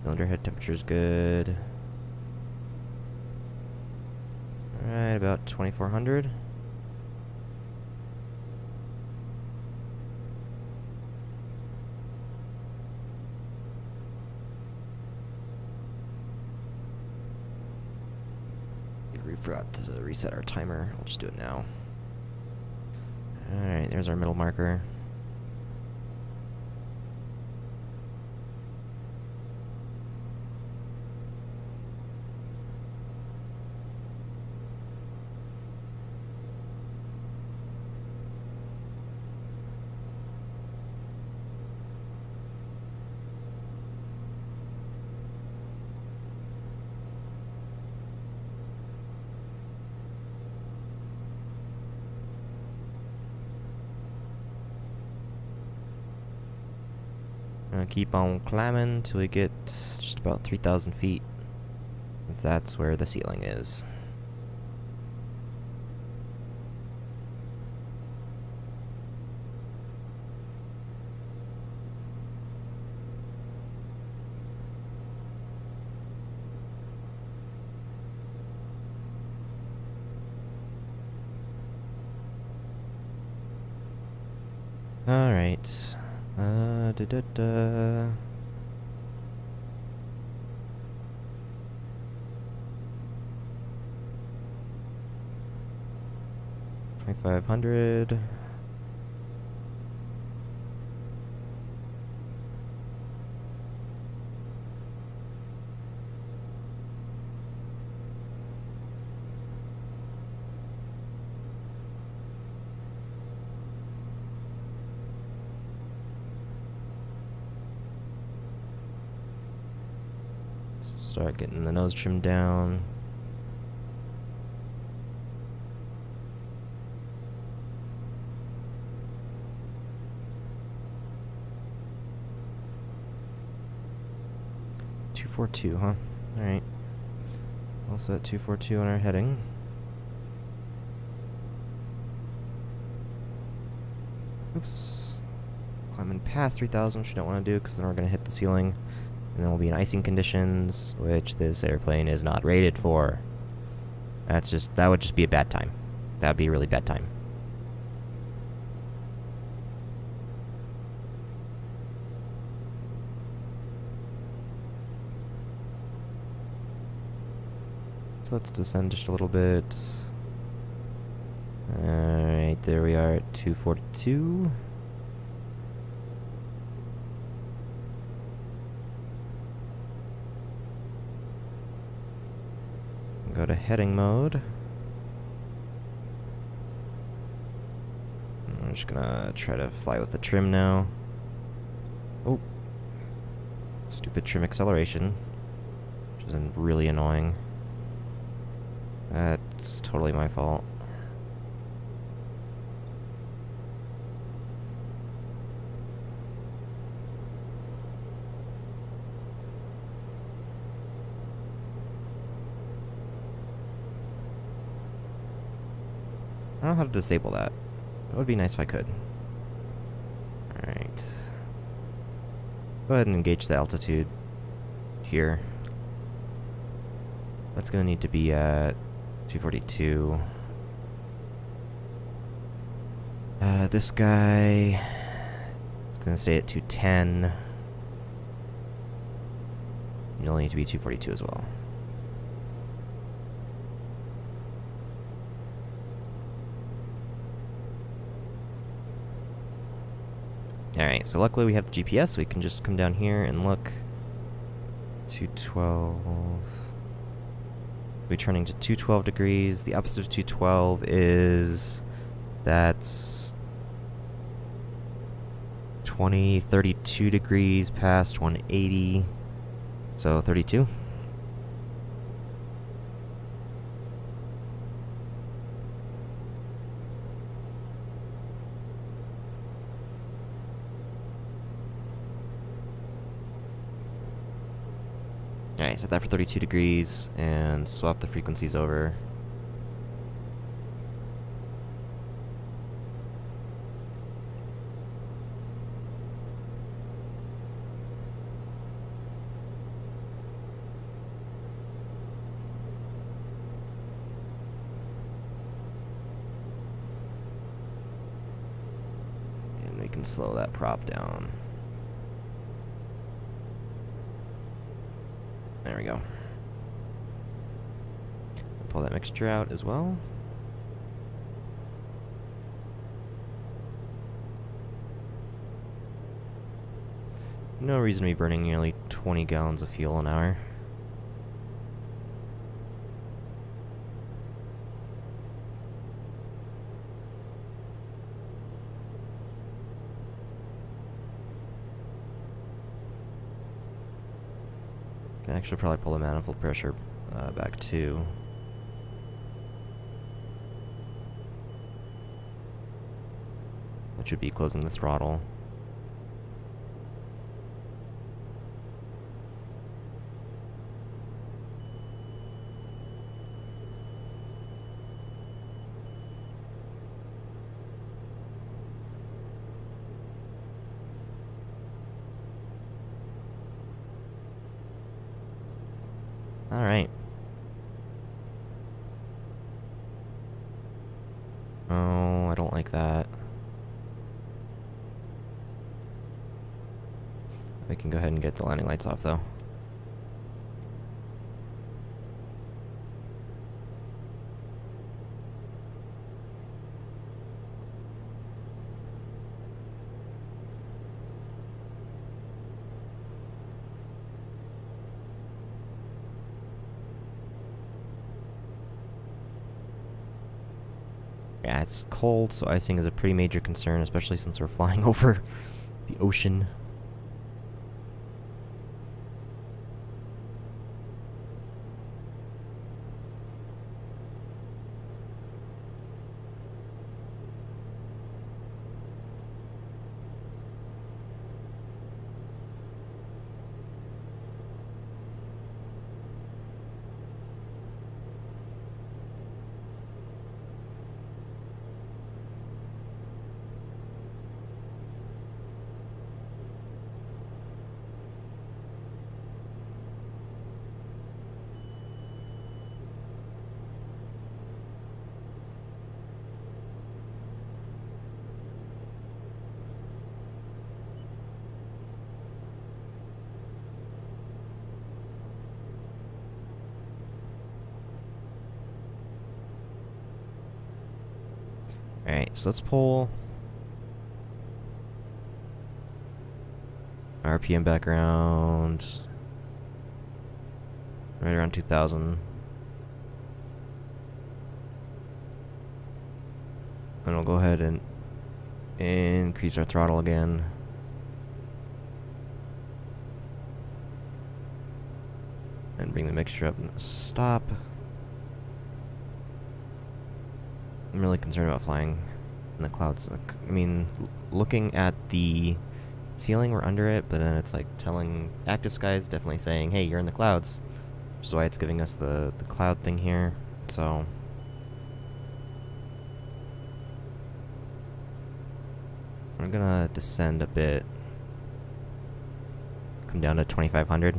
Cylinder head temperature's good. Alright, about 2400. We forgot to reset our timer. We'll just do it now. Alright, there's our middle marker. Gonna keep on climbing till we get just about 3,000 feet. 'Cause that's where the ceiling is. Alright. Da-da-da. $2,500. Start getting the nose trimmed down. .242, huh? Alright. All set 242 on our heading. Oops. Climbing past 3,000, which we don't want to do, because then we're going to hit the ceiling. And then we'll be in icing conditions, which this airplane is not rated for. That would just be a bad time. That would be a really bad time. So let's descend just a little bit. Alright, there we are at 242. Go to heading mode. I'm just gonna try to fly with the trim now. Oh. Stupid trim acceleration. Which is really annoying. That's totally my fault. I don't know how to disable that. It would be nice if I could. Alright. Go ahead and engage the altitude here. That's gonna need to be at 242. This guy is gonna stay at 210. You'll need to be 242 as well. Alright, so luckily we have the GPS, so we can just come down here and look. 212. We're turning to 212 degrees. The opposite of 212 is... that's 32 degrees past 180. So 32. Alright, set that for 32 degrees and swap the frequencies over. And we can slow that prop down. There we go. Pull that mixture out as well. No reason to be burning nearly 20 gallons of fuel an hour. Can actually probably pull the manifold pressure back too. Which would be closing the throttle. Alright. Oh, I don't like that. I can go ahead and get the landing lights off, though. Yeah, it's cold, so icing is a pretty major concern, especially since we're flying over the ocean. Alright, so let's pull RPM background right around 2000. And we'll go ahead and increase our throttle again. And bring the mixture up and stop. I'm really concerned about flying in the clouds. Like, I mean, looking at the ceiling, we're under it, but then it's like telling active sky is definitely saying, hey, you're in the clouds. Which is why it's giving us the cloud thing here. So I'm gonna descend a bit. Come down to 2500.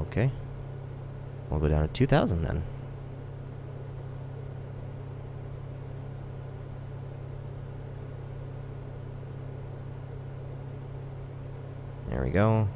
Okay. We'll go down to 2000 then. There we go.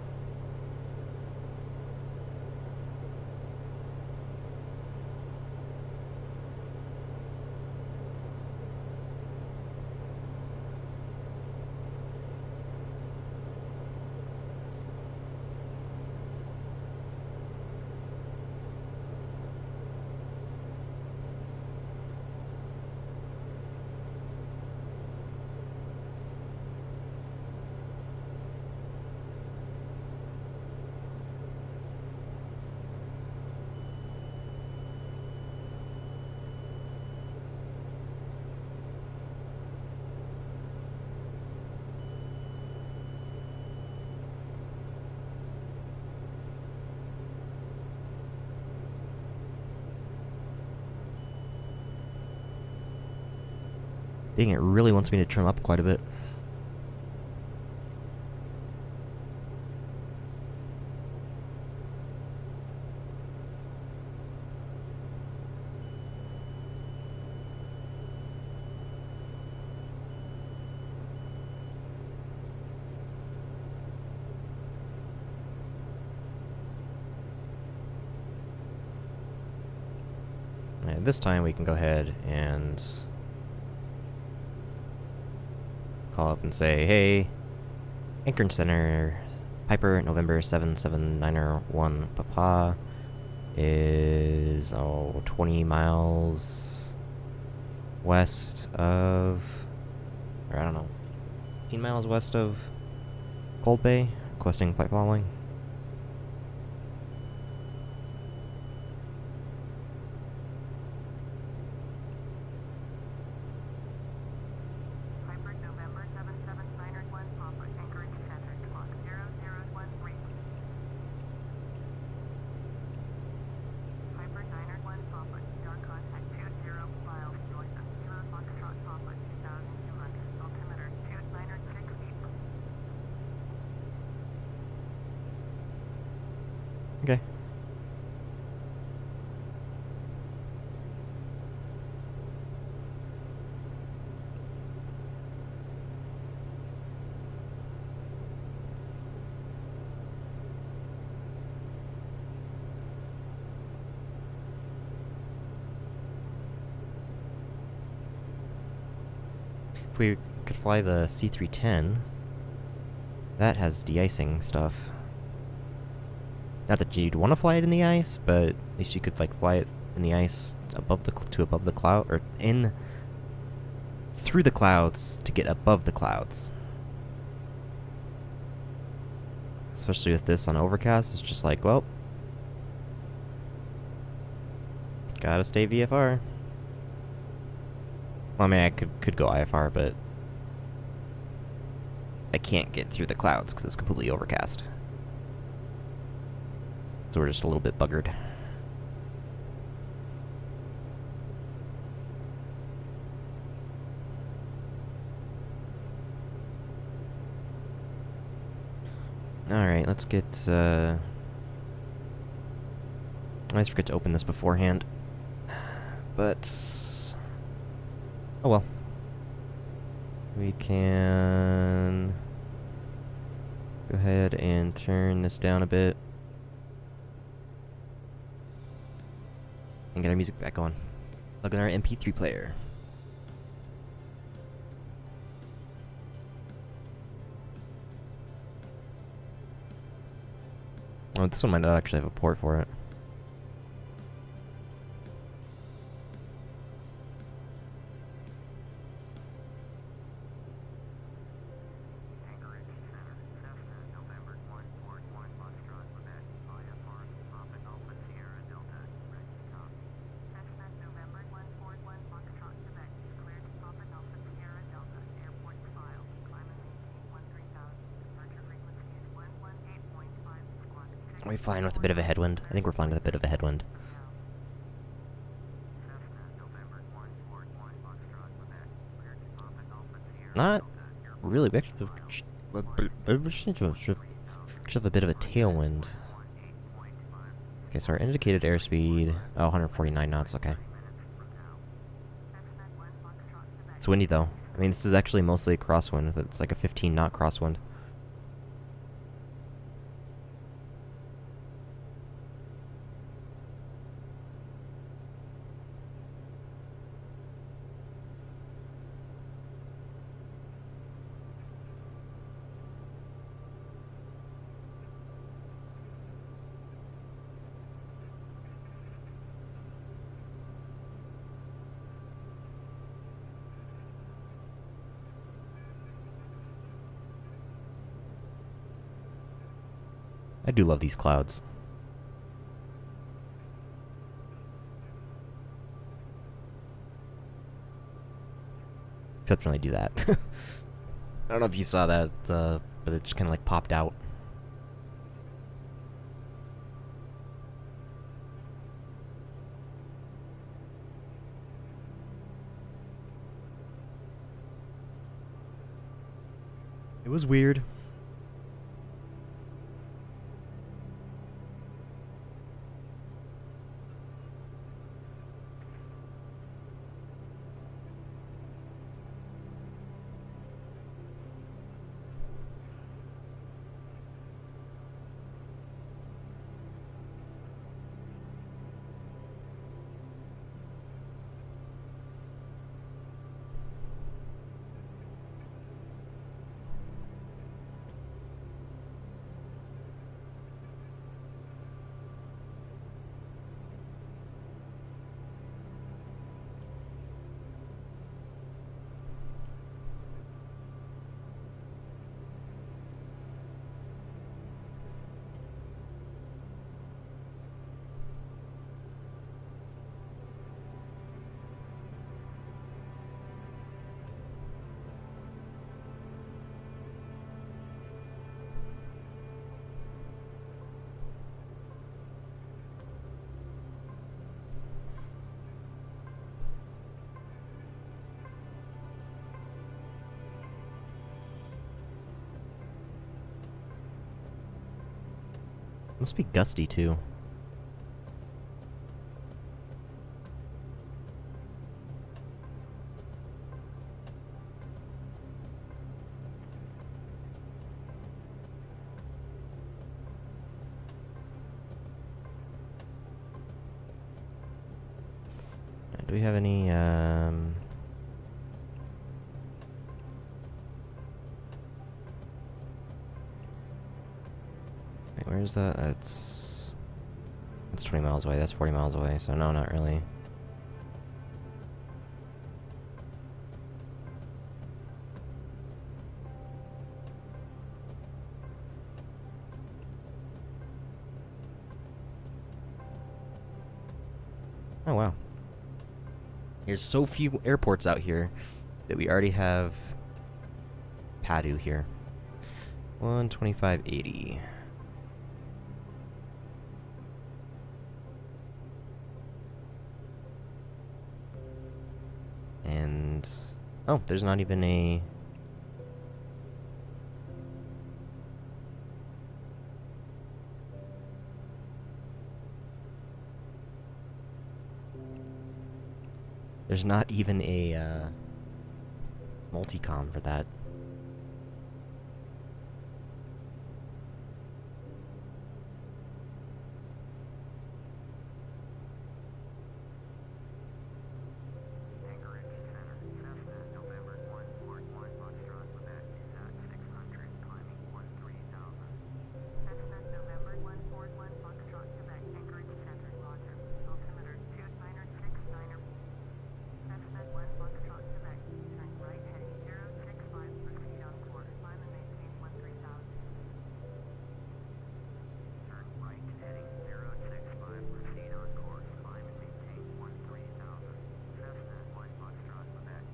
Dang, it really wants me to trim up quite a bit. And this time we can go ahead and call up and say, hey, Anchorage Center, Piper, November 77901, Papa is, 20 miles west of, or I don't know, 15 miles west of Cold Bay, requesting flight following. Okay. If we could fly the C310, that has de-icing stuff. Not that you'd want to fly it in the ice, but at least you could like fly it in the ice above the above the cloud, or in through the clouds to get above the clouds. Especially with this on overcast, it's just like, well, gotta stay VFR. Well, I mean, I could go IFR, but I can't get through the clouds because it's completely overcast. So we're just a little bit buggered. Alright, let's get, I always forget to open this beforehand. But... oh well. We can... go ahead and turn this down a bit. And get our music back on. Plug in our MP3 player. Oh, this one might not actually have a port for it. Anchorage Center, Cessna, November 141 Foxtrot, Quebec, via Forest, Papa Alpha Sierra Delta, ready to copy. Cessna, November 141 Foxtrot, Quebec, cleared Papa Alpha Sierra Delta, airport file, climb and maintain 13,000, departure frequency is 118.5, squawk. Are we flying with a bit of a headwind? I think we're flying with a bit of a headwind. Cessna, November 141 Foxtrot, Quebec, cleared Papa Alpha Sierra Not Delta, airport really. We actually have a bit of a tailwind. Okay, so our indicated airspeed... oh, 149 knots, okay. It's windy though. I mean, this is actually mostly a crosswind, but it's like a 15 knot crosswind. I do love these clouds. Except when I do that. I don't know if you saw that, but it just kind of like popped out. It was weird. Must be gusty too. Do we have any, wait, where's that? That's 20 miles away. That's 40 miles away, so no, not really. Oh, wow. There's so few airports out here that we already have PADU here. 125.80. And oh, there's not even a There's not even a multicom for that. Anchorage Center, Cessna, November 141 Foxtrot, Quebec, at 600, climbing 13,000. Cessna, November 141 Foxtrot, Quebec, Anchorage Center, Roger. Altimeter 2969er. Cessna 1 Foxtrot, Quebec, turn right heading 065, proceed on course, climb and maintain 13,000. Turn right heading 065, proceed on course, climb and maintain 13,000. Cessna 1 Foxtrot, Quebec.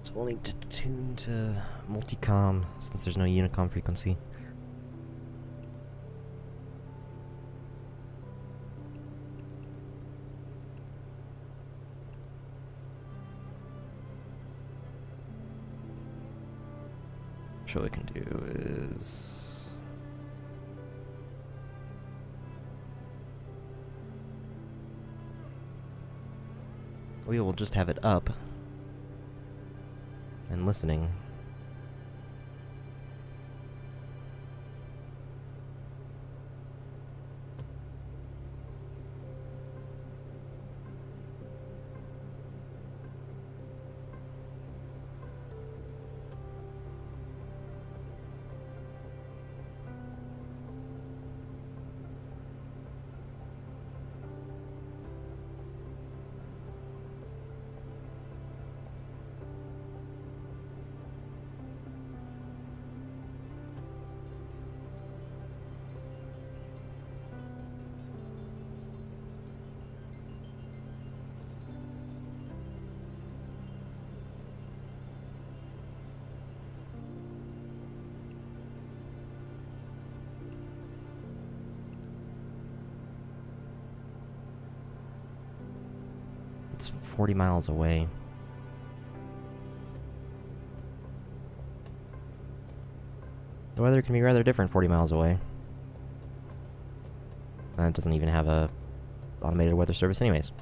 It's willing to tune to multicom since there's no unicom frequency. So what we can do is we will just have it up and listening. It's 40 miles away. The weather can be rather different 40 miles away. And it doesn't even have a automated weather service anyways.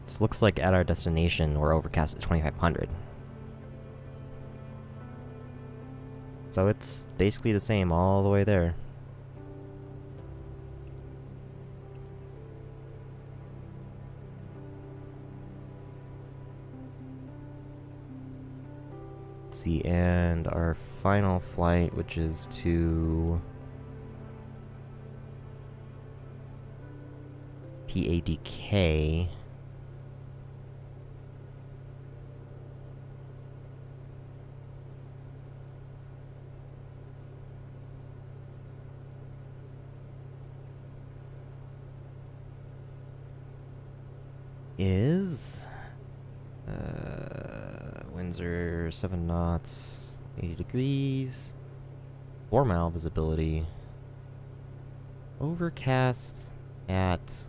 This looks like at our destination we're overcast at 2500. So it's basically the same all the way there. Let's see, and our final flight, which is to PADK. Is Windsor 7 knots, 80 degrees, 4 mile visibility, overcast at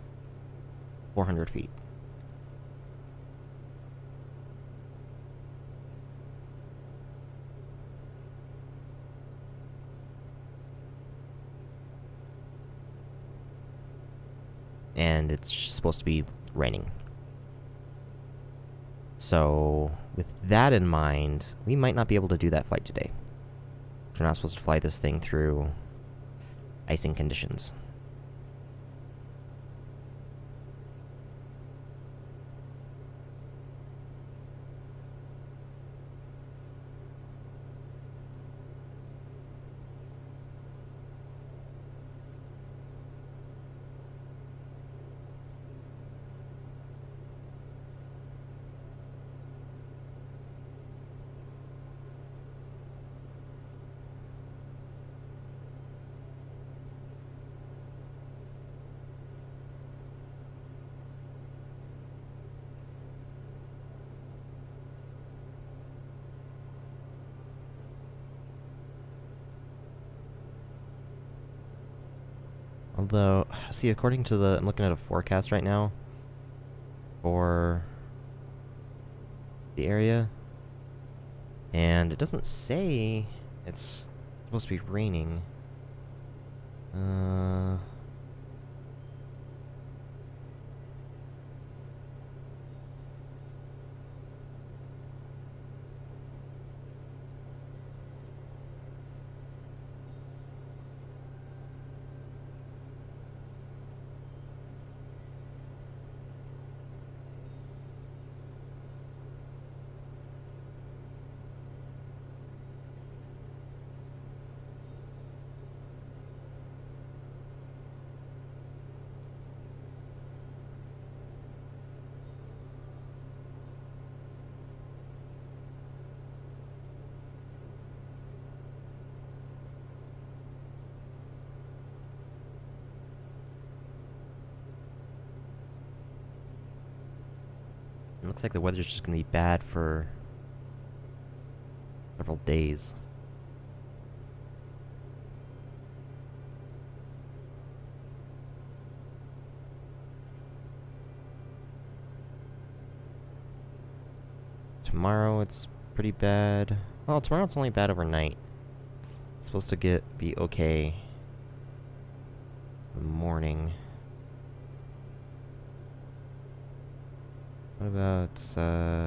400 feet. And it's supposed to be raining. So, with that in mind, we might not be able to do that flight today. We're not supposed to fly this thing through icing conditions. Although, see, according to the... I'm looking at a forecast right now for the area, and it doesn't say it's supposed to be raining. It looks like the weather's just gonna be bad for several days. Tomorrow it's pretty bad. Well, tomorrow it's only bad overnight. It's supposed to be okay in the morning. What about, okay,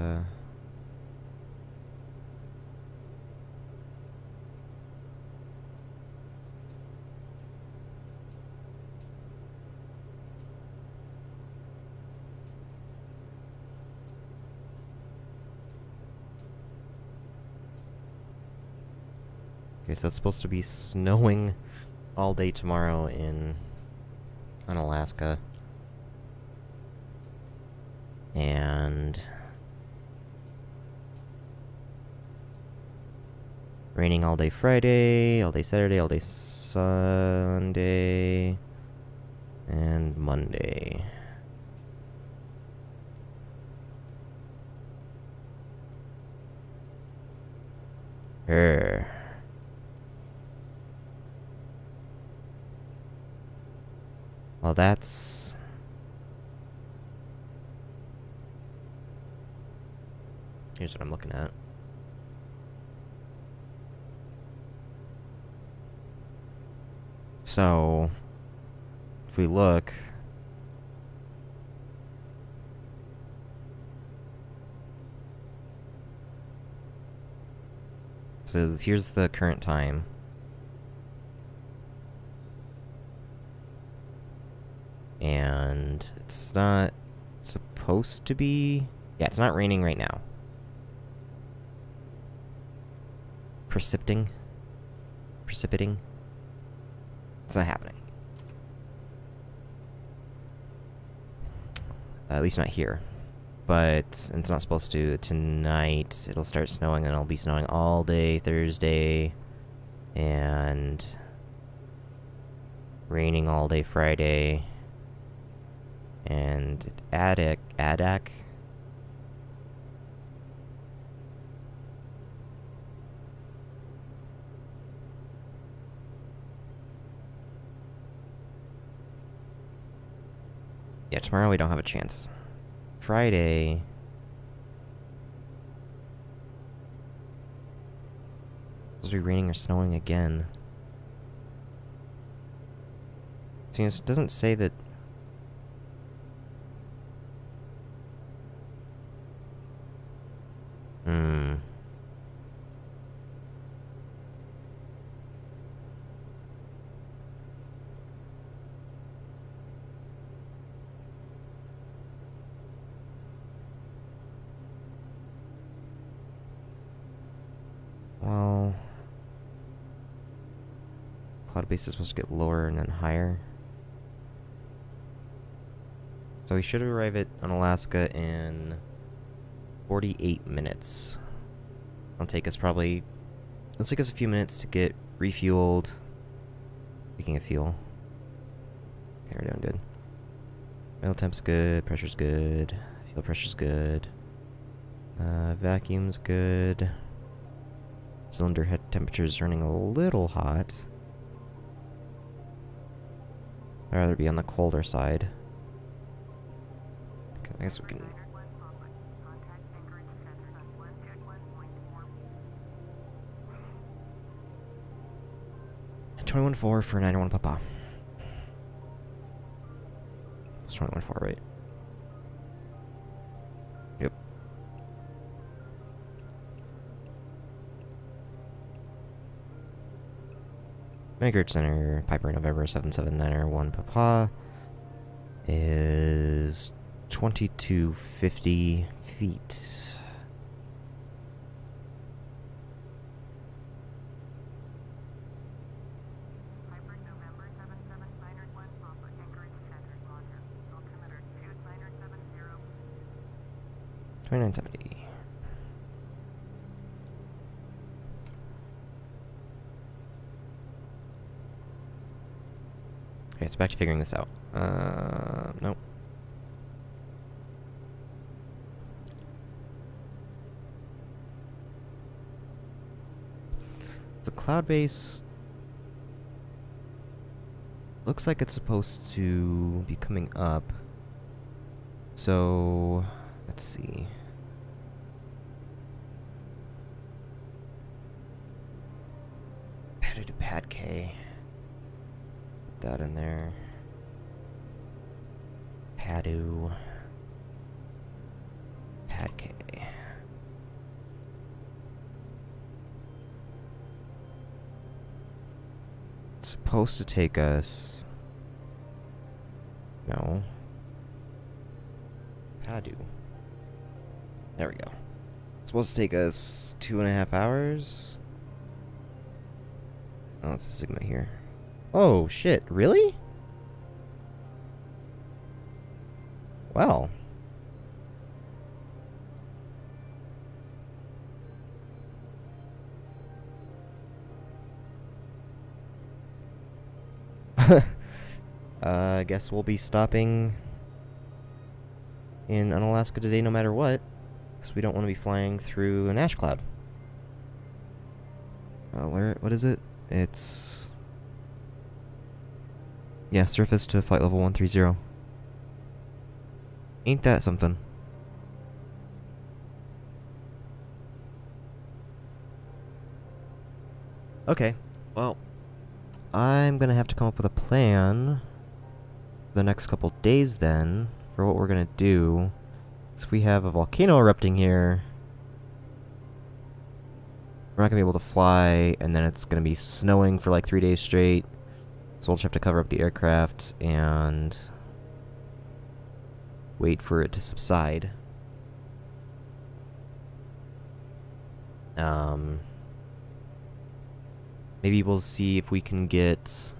so it's supposed to be snowing all day tomorrow in Alaska. And raining all day Friday, all day Saturday, all day Sunday, and Monday. Well, that's... Here's what I'm looking at. So, if we look... So here's the current time. And it's not supposed to be... Yeah, it's not raining right now. Precipitating. It's not happening. At least not here. But it's not supposed to. Tonight it'll start snowing, and it'll be snowing all day Thursday, and raining all day Friday, and Adak. Yeah, tomorrow we don't have a chance. Friday... It's supposed to be raining or snowing again. See, it doesn't say that... Well... Cloud base is supposed to get lower and then higher. So we should arrive on Alaska in 48 minutes. It'll take us a few minutes to get refueled. Speaking of fuel. Okay, we're doing good. Oil temp's good, pressure's good, fuel pressure's good. Vacuum's good. Cylinder head temperature's running a little hot. I'd rather be on the colder side. Okay, I guess we can... Standard 1 Papa. Contact Anchorage Center on 121.4. 21.4 for 91 Papa. It's 21.4, right? Yep. Anchorage Center, Piper November 779 Papa is 2250 feet. Piper November 779 Papa. Anchorage Center. Roger. Altimeter 2970. 2970. Okay, it's back to figuring this out. Nope. The cloud base looks like it's supposed to be coming up. So, let's see. PADU to pad K. Put that in there. PADU. Pad K. It's supposed to take us... No. PADU. There we go. It's supposed to take us 2.5 hours. Oh, it's a Sigma here. Oh, shit. Really? Well. I guess we'll be stopping in Unalaska today no matter what, because we don't want to be flying through an ash cloud. What is it? It's... yeah, surface to flight level 130. Ain't that something? Okay, well, I'm gonna have to come up with a plan the next couple days then for what we're gonna do. So we have a volcano erupting here. We're not gonna be able to fly, and then it's gonna be snowing for like 3 days straight. So we'll just have to cover up the aircraft and wait for it to subside. Maybe we'll see if we can get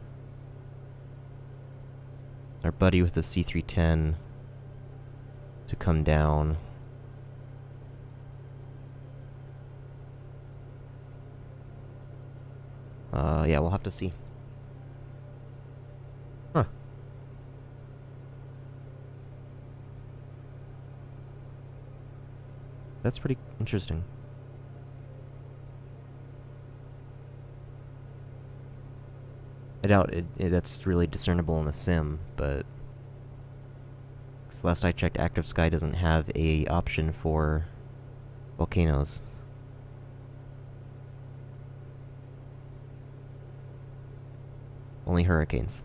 our buddy with the C310 to come down. Yeah, we'll have to see. Huh. That's pretty interesting. I doubt that's really discernible in the sim, but... 'cause last I checked, Active Sky doesn't have a option for volcanoes. Only hurricanes.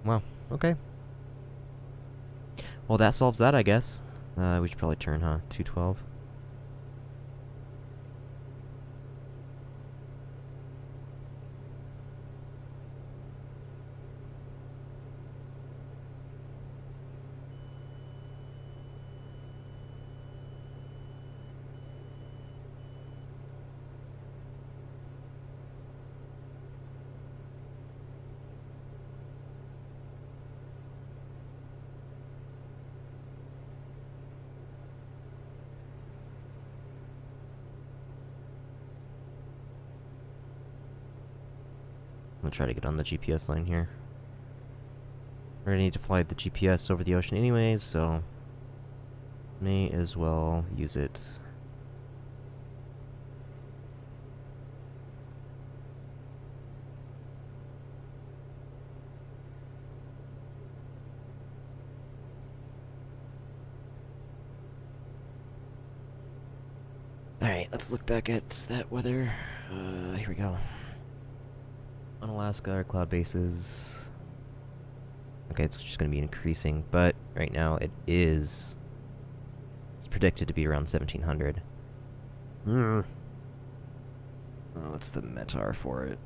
Wow, okay. Well, that solves that, I guess. We should probably turn, huh? 212. I'll try to get on the GPS line here. We're gonna need to fly the GPS over the ocean anyways, so may as well use it. Alright, let's look back at that weather. Here we go. On Alaska, our cloud bases. Okay, it's just going to be increasing, but right now it's predicted to be around 1700. Oh, what's the METAR for it?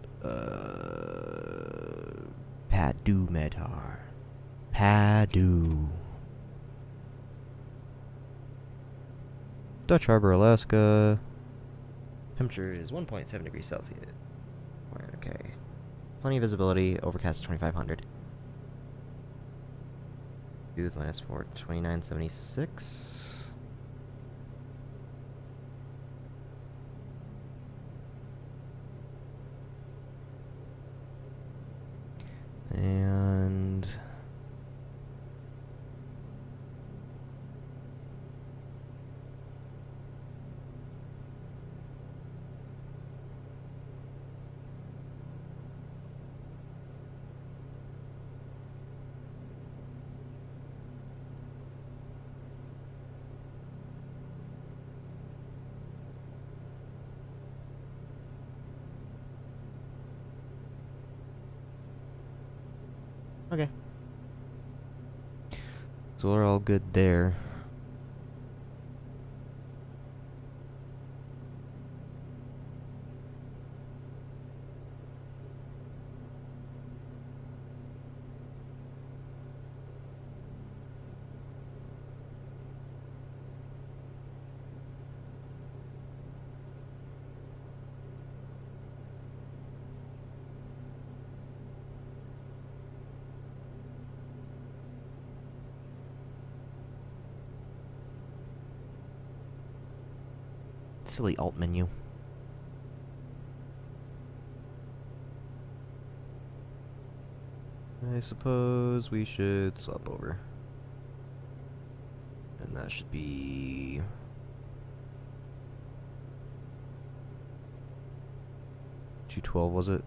PADU METAR. PADU. Dutch Harbor, Alaska. Temperature is 1.7 degrees Celsius. Okay. Plenty of visibility. Overcast 2500. Booth -4, 2976. And okay. So we're all good there. Silly alt menu. I suppose we should swap over. And that should be 212, was it?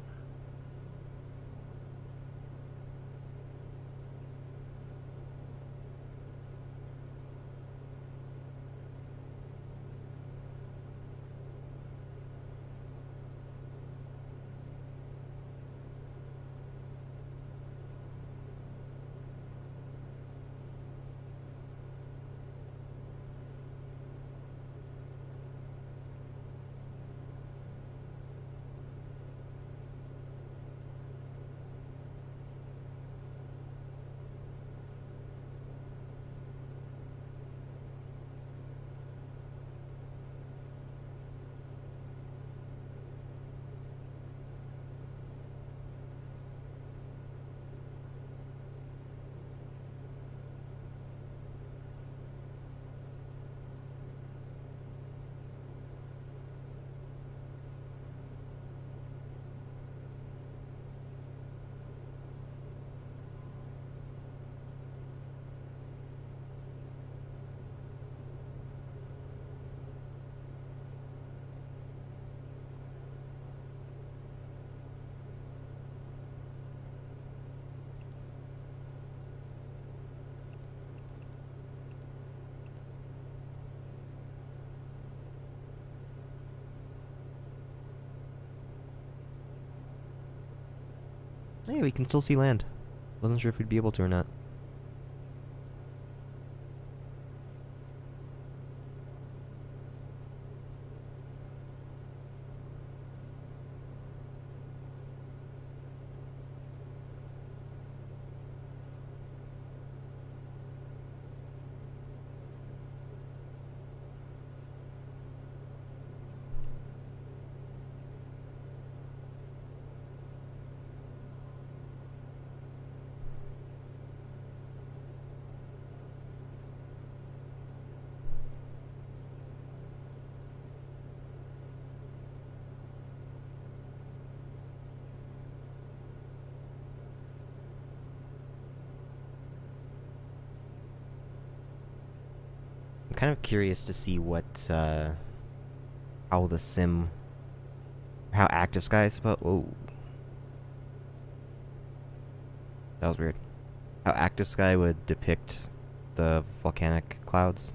Hey, we can still see land. Wasn't sure if we'd be able to or not. kind of curious to see what, how the sim, how Active Sky is supposed, whoa. That was weird. How Active Sky would depict the volcanic clouds.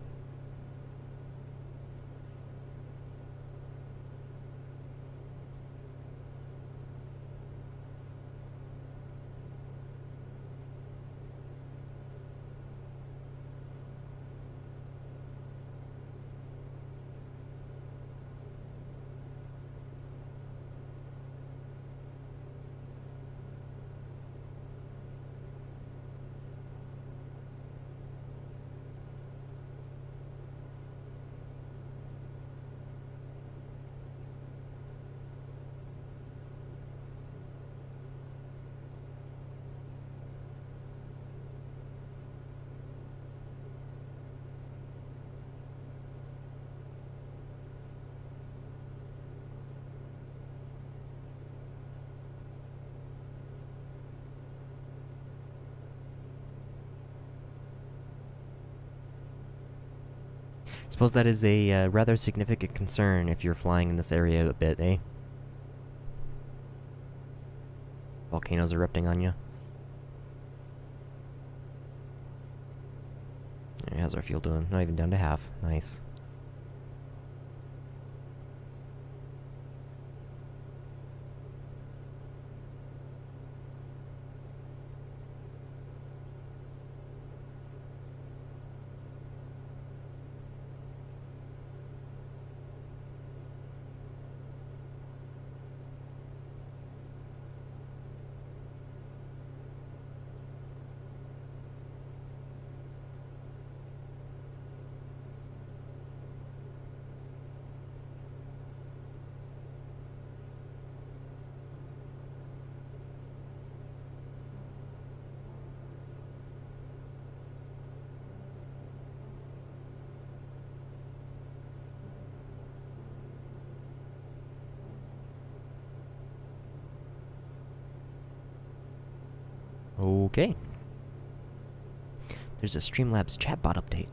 Suppose that is a rather significant concern if you're flying in this area a bit, eh? Volcanoes erupting on you. How's our fuel doing? Not even down to half. Nice. Okay. There's a Streamlabs chatbot update.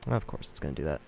Of course, it's going to do that.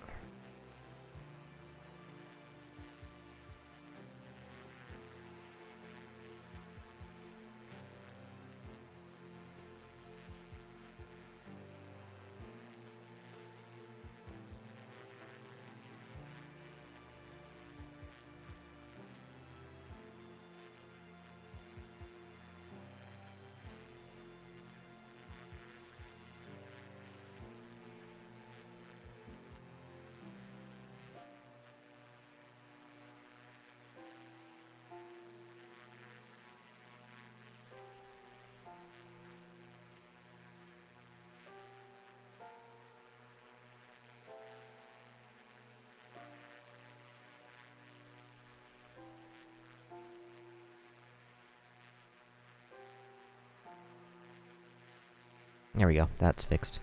There we go. That's fixed.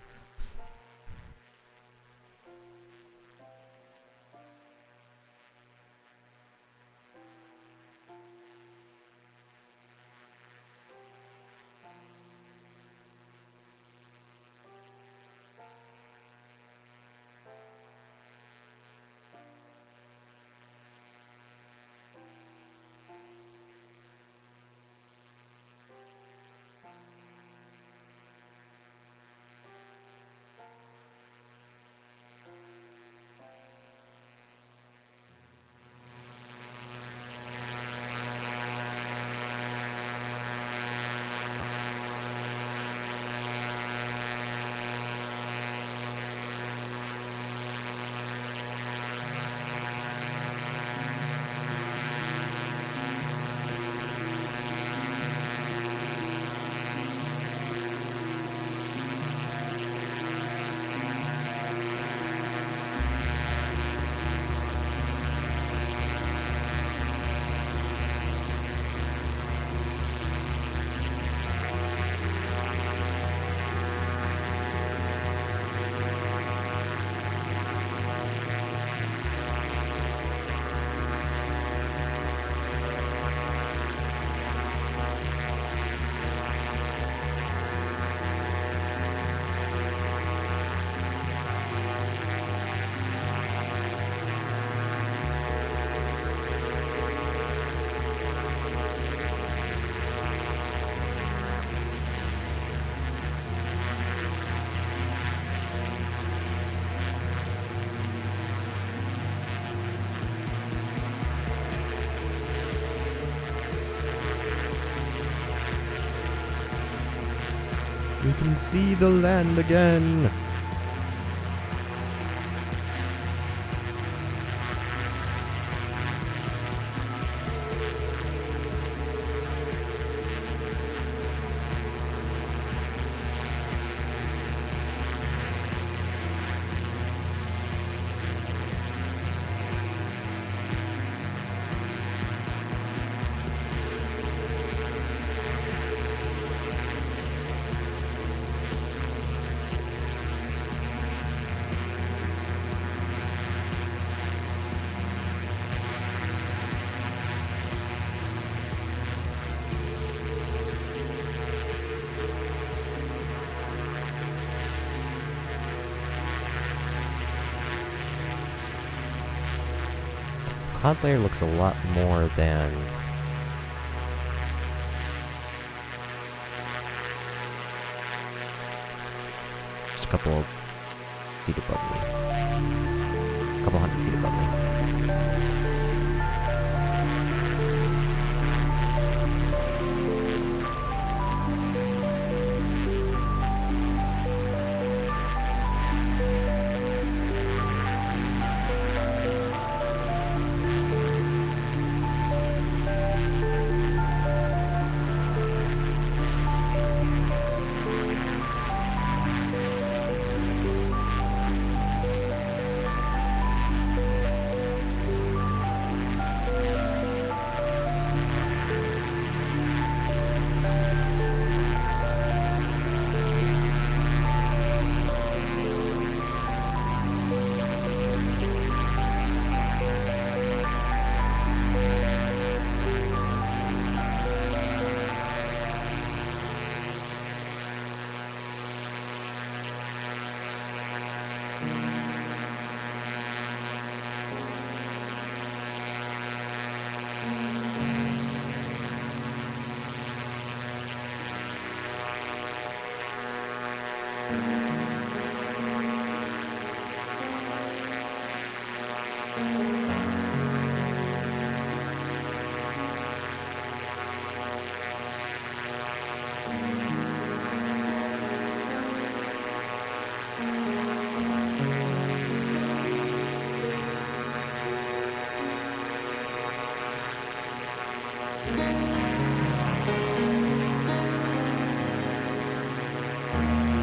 can see the land again. Cloud layer looks a lot more than just a couple of feet above me. A couple hundred feet above me.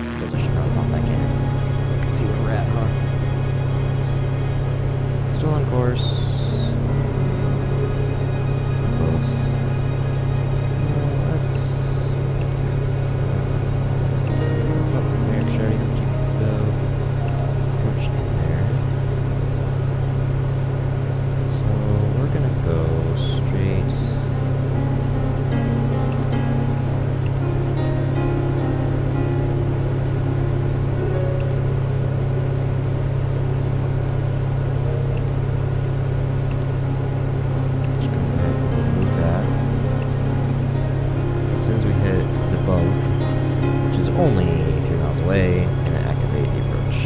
Suppose I should probably pop back in. We can see where we're at, huh? Still on course. Close. Let's... Oh, make sure I have to keep the approach in there. So we're gonna go straight. Only 3 miles away, and activate the approach.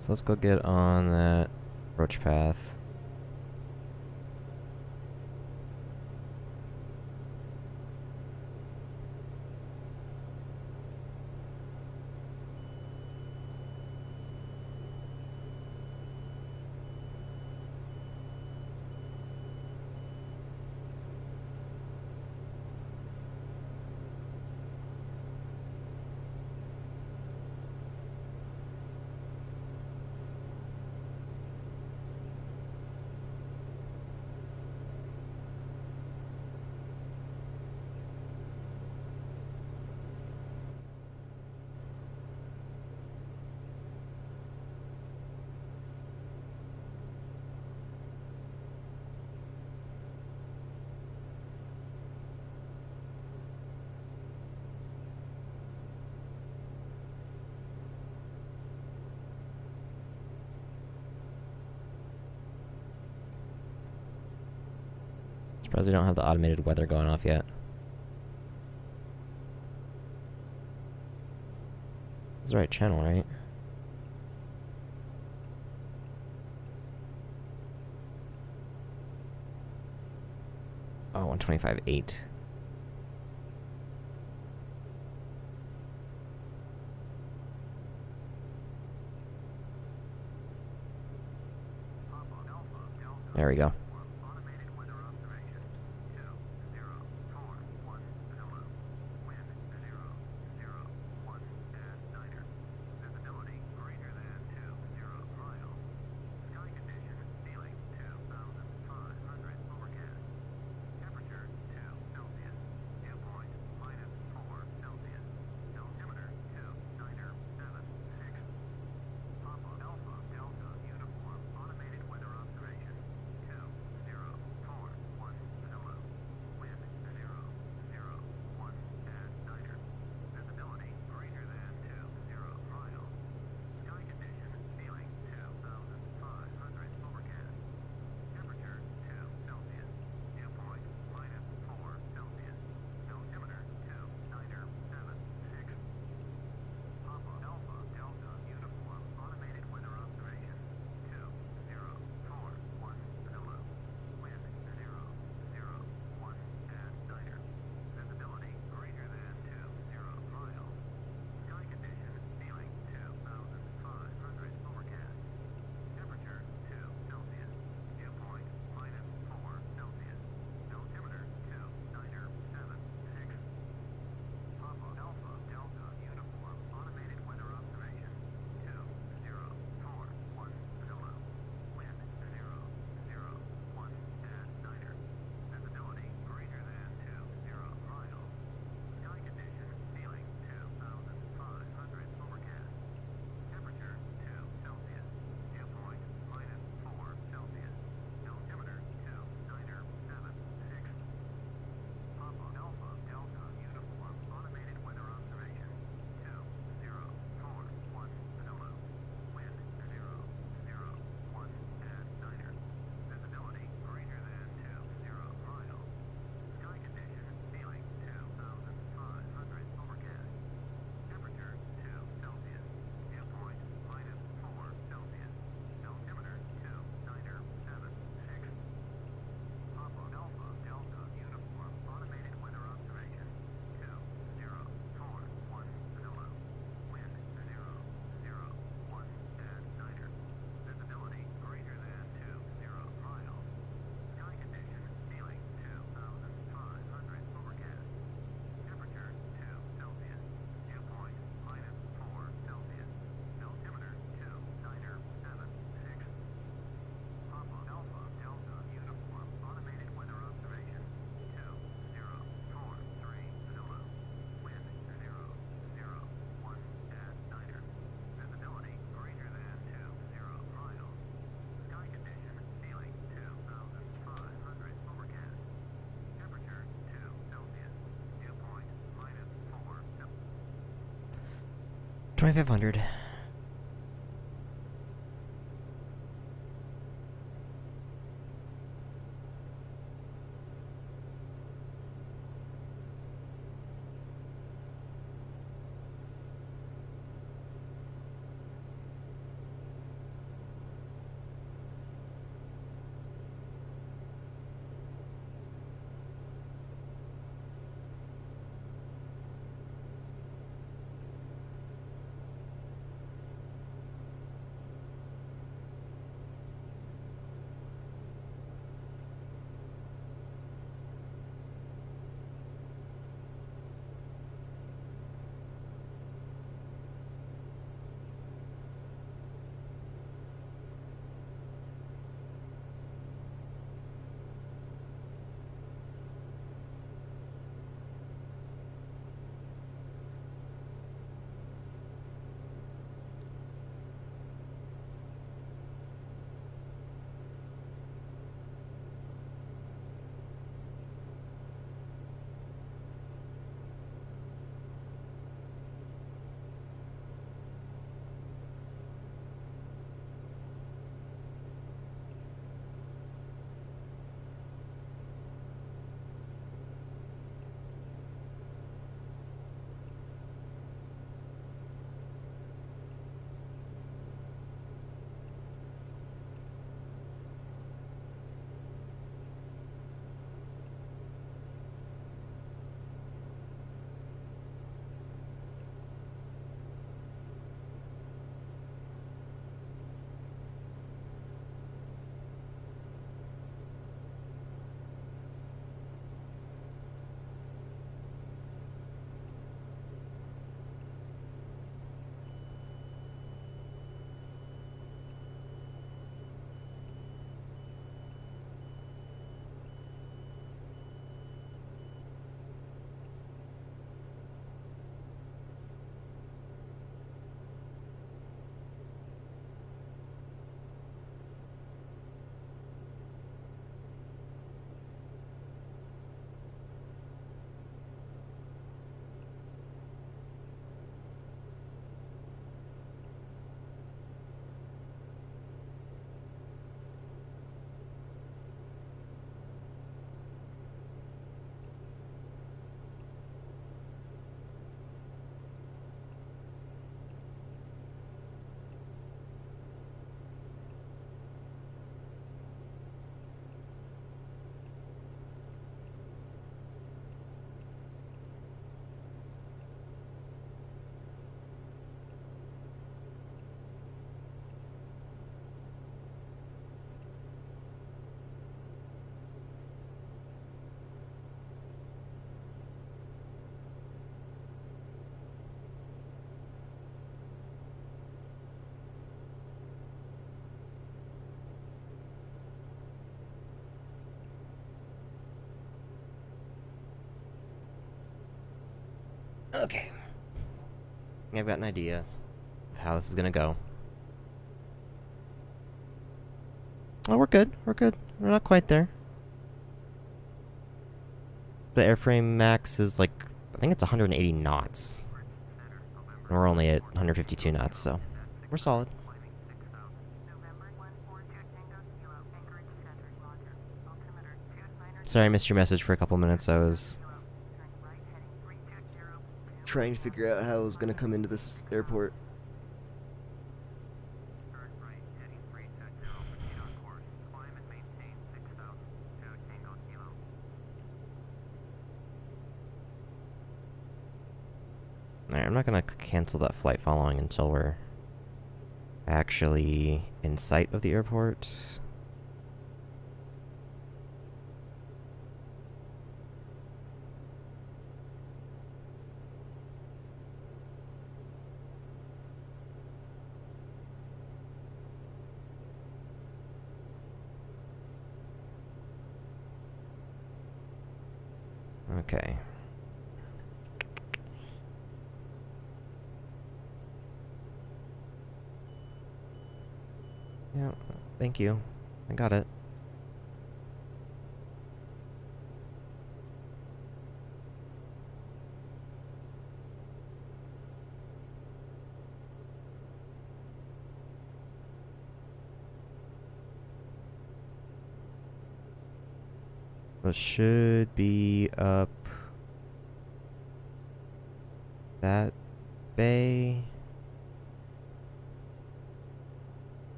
So let's go get on that approach path. Surprised we don't have the automated weather going off yet. It's the right channel, right? Oh, 125.8. There we go. $2,500. Okay. I've got an idea of how this is gonna go. Oh, we're good. We're good. We're not quite there. The airframe max is like, I think it's 180 knots. And we're only at 152 knots, so we're solid. Sorry I missed your message for a couple minutes. I was trying to figure out how I was going to come into this airport. Alright, I'm not going to cancel that flight following until we're actually in sight of the airport. Okay. Yeah, thank you. I got it. It should be up that bay.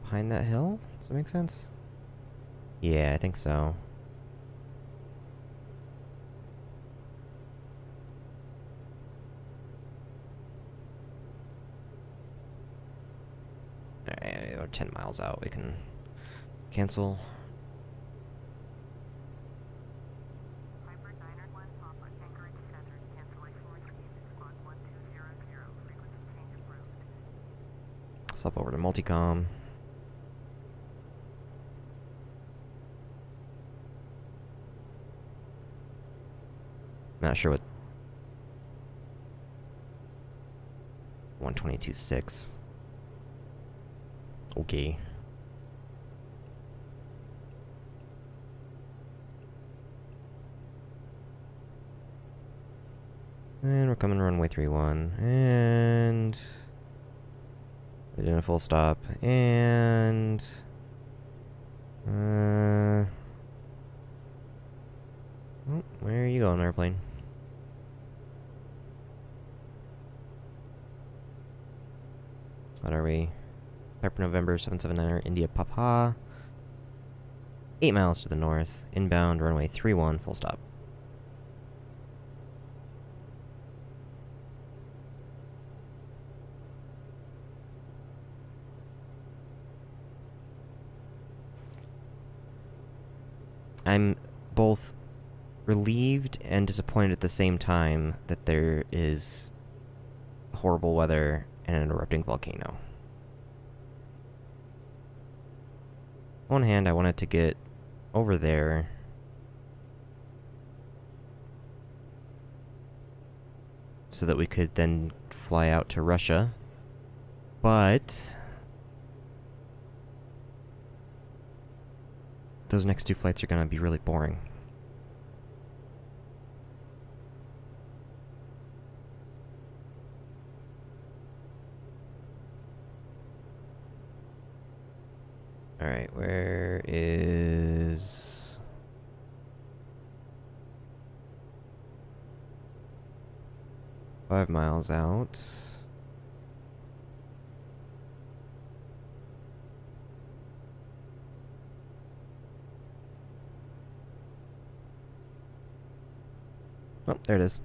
Behind that hill? Does that make sense? Yeah, I think so. Alright, we're 10 miles out. We can cancel. Swap over to multicom. Not sure what 122.6. Okay. And we're coming runway 31. And we're doing a full stop. And oh, where are you going, airplane? What are we? Piper November 779er India Papa. 8 miles to the north. Inbound runway 31, full stop. I'm both relieved and disappointed at the same time that there is horrible weather and an erupting volcano. On one hand, I wanted to get over there so that we could then fly out to Russia, but those next two flights are going to be really boring. Alright, where is... Five miles out. Oh, there it is.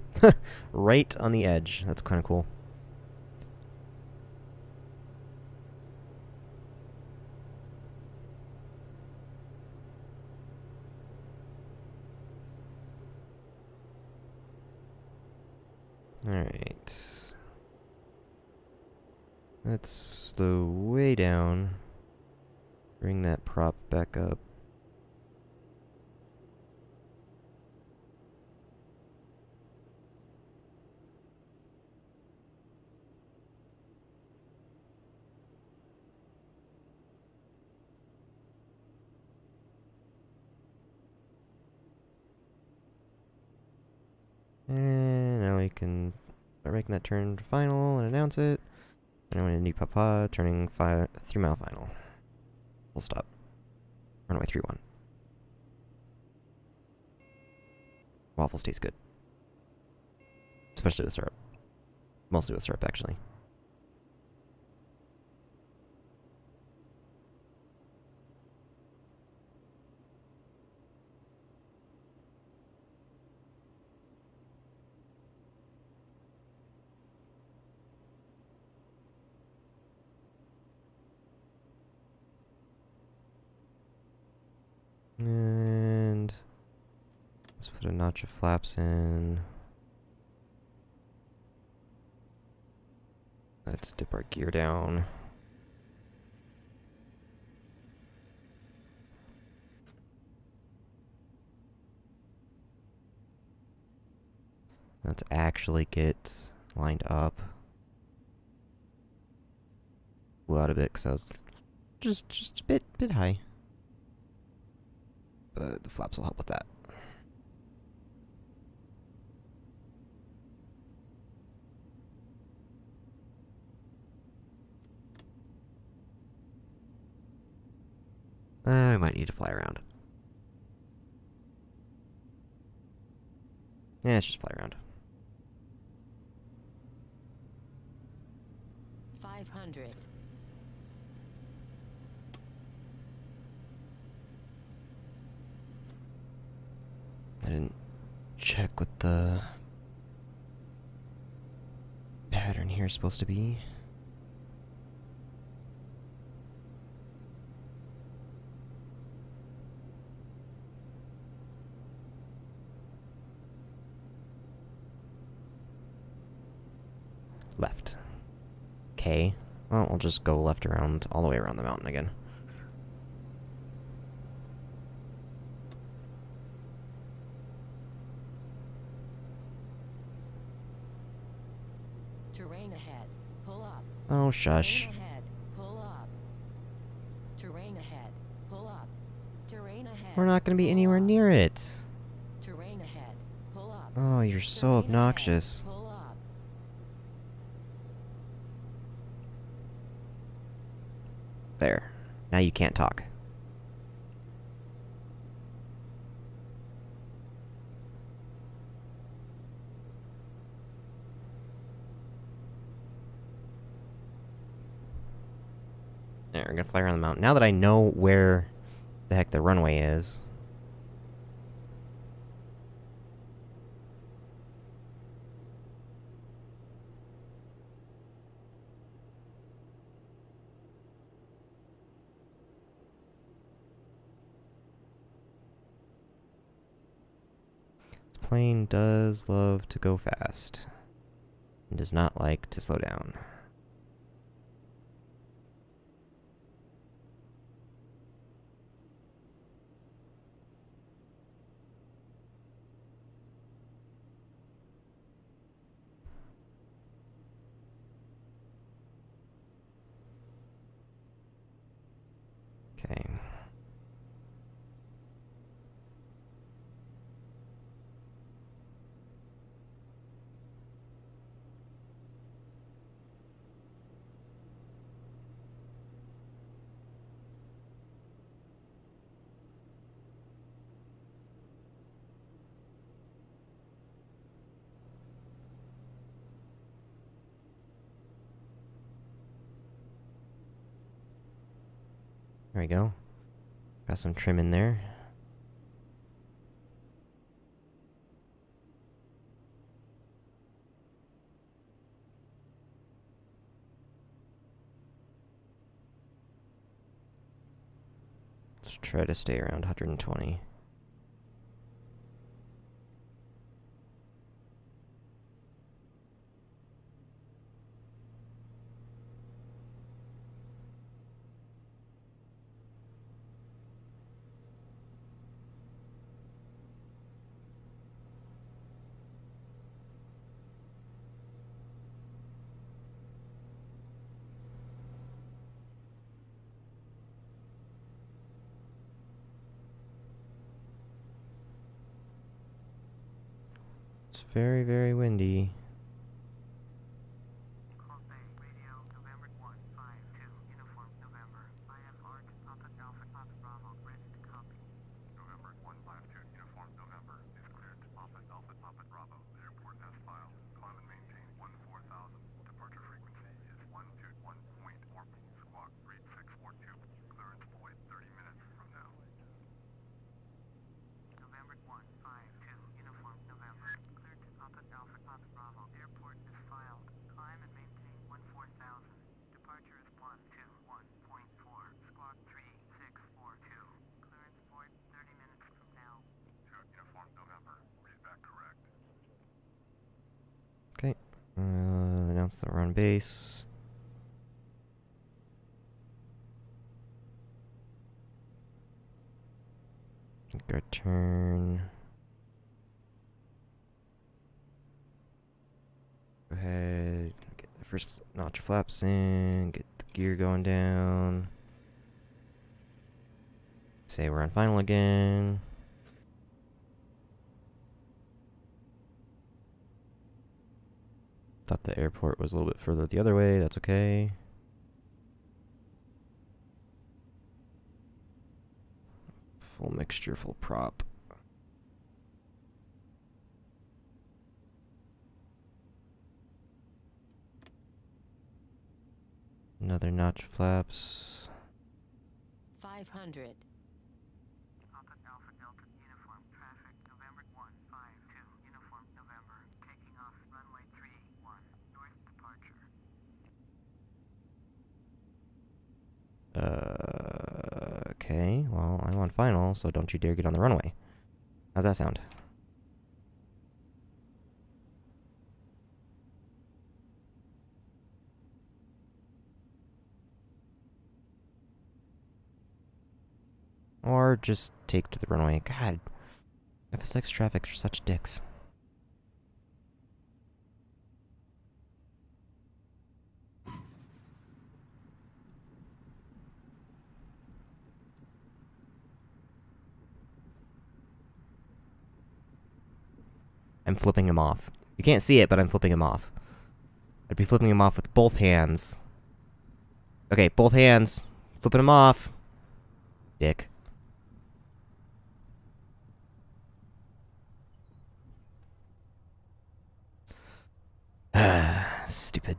Right on the edge. That's kind of cool. Alright. Let's slow way down. Bring that prop back up. And now we can start making that turn to final and announce it. And I'm going to Papa, turning 3-mile final. Full stop. Runway 31. Waffles taste good. Especially with syrup. Mostly with syrup, actually. And let's put a notch of flaps in. Let's dip our gear down. Let's actually get lined up. Blew out a bit because I was just a bit high. But the flaps will help with that. I might need to fly around. Yeah, let's just fly around. 500. I didn't check what the pattern here is supposed to be. Left. Okay. Well, we'll just go left around, all the way around the mountain again. Terrain ahead. Pull up. Oh, shush. Terrain ahead. Pull up. Terrain ahead. Pull up. Terrain ahead. We're not going to be Pull anywhere up. near it. Terrain ahead. Pull up. Oh, you're so Terrain obnoxious. ahead. Pull up. There. Now you can't talk. There, we're gonna fly around the mountain. Now that I know where the heck the runway is. This plane does love to go fast. And does not like to slow down. Okay. There we go. Got some trim in there. Let's try to stay around 120. It's very, very windy. Cold Bay, radio, November 152, uniform, November. IF Arch, Papa Alpha, Papa Bravo, ready to copy. November 152, uniform, November. Is cleared to Papa Alpha, Papa Bravo. The airport has filed. Climb and maintain 14,000. Departure frequency is 121.4. Squawk 3642. Clearance void 30 minutes from now. November 152, uniform, November. Cleared to Papa Alpha, Papa Bravo. Airport is filed. Climb and maintain 14,000. Departure is 121.4. Squawk 3642. Clearance void 30 minutes from now. To uniform, November. Read back correct. Okay. Announce that we're on base. Take our turn. Go ahead. Get the first notch of flaps in. Get the gear going down. Say we're on final again. Thought the airport was a little bit further the other way. That's okay. Full mixture, full prop. Another notch of flaps. 500. Papa Alpha Delta, uniform, traffic, November 152, uniform, November. Taking off, runway 31, north departure. Okay, well, I'm on final, so don't you dare get on the runway. How's that sound? Or just take to the runway. God, FSX traffic are such dicks. I'm flipping him off. You can't see it, but I'm flipping him off. I'd be flipping him off with both hands. Okay, both hands. Flipping him off. Dick. Stupid.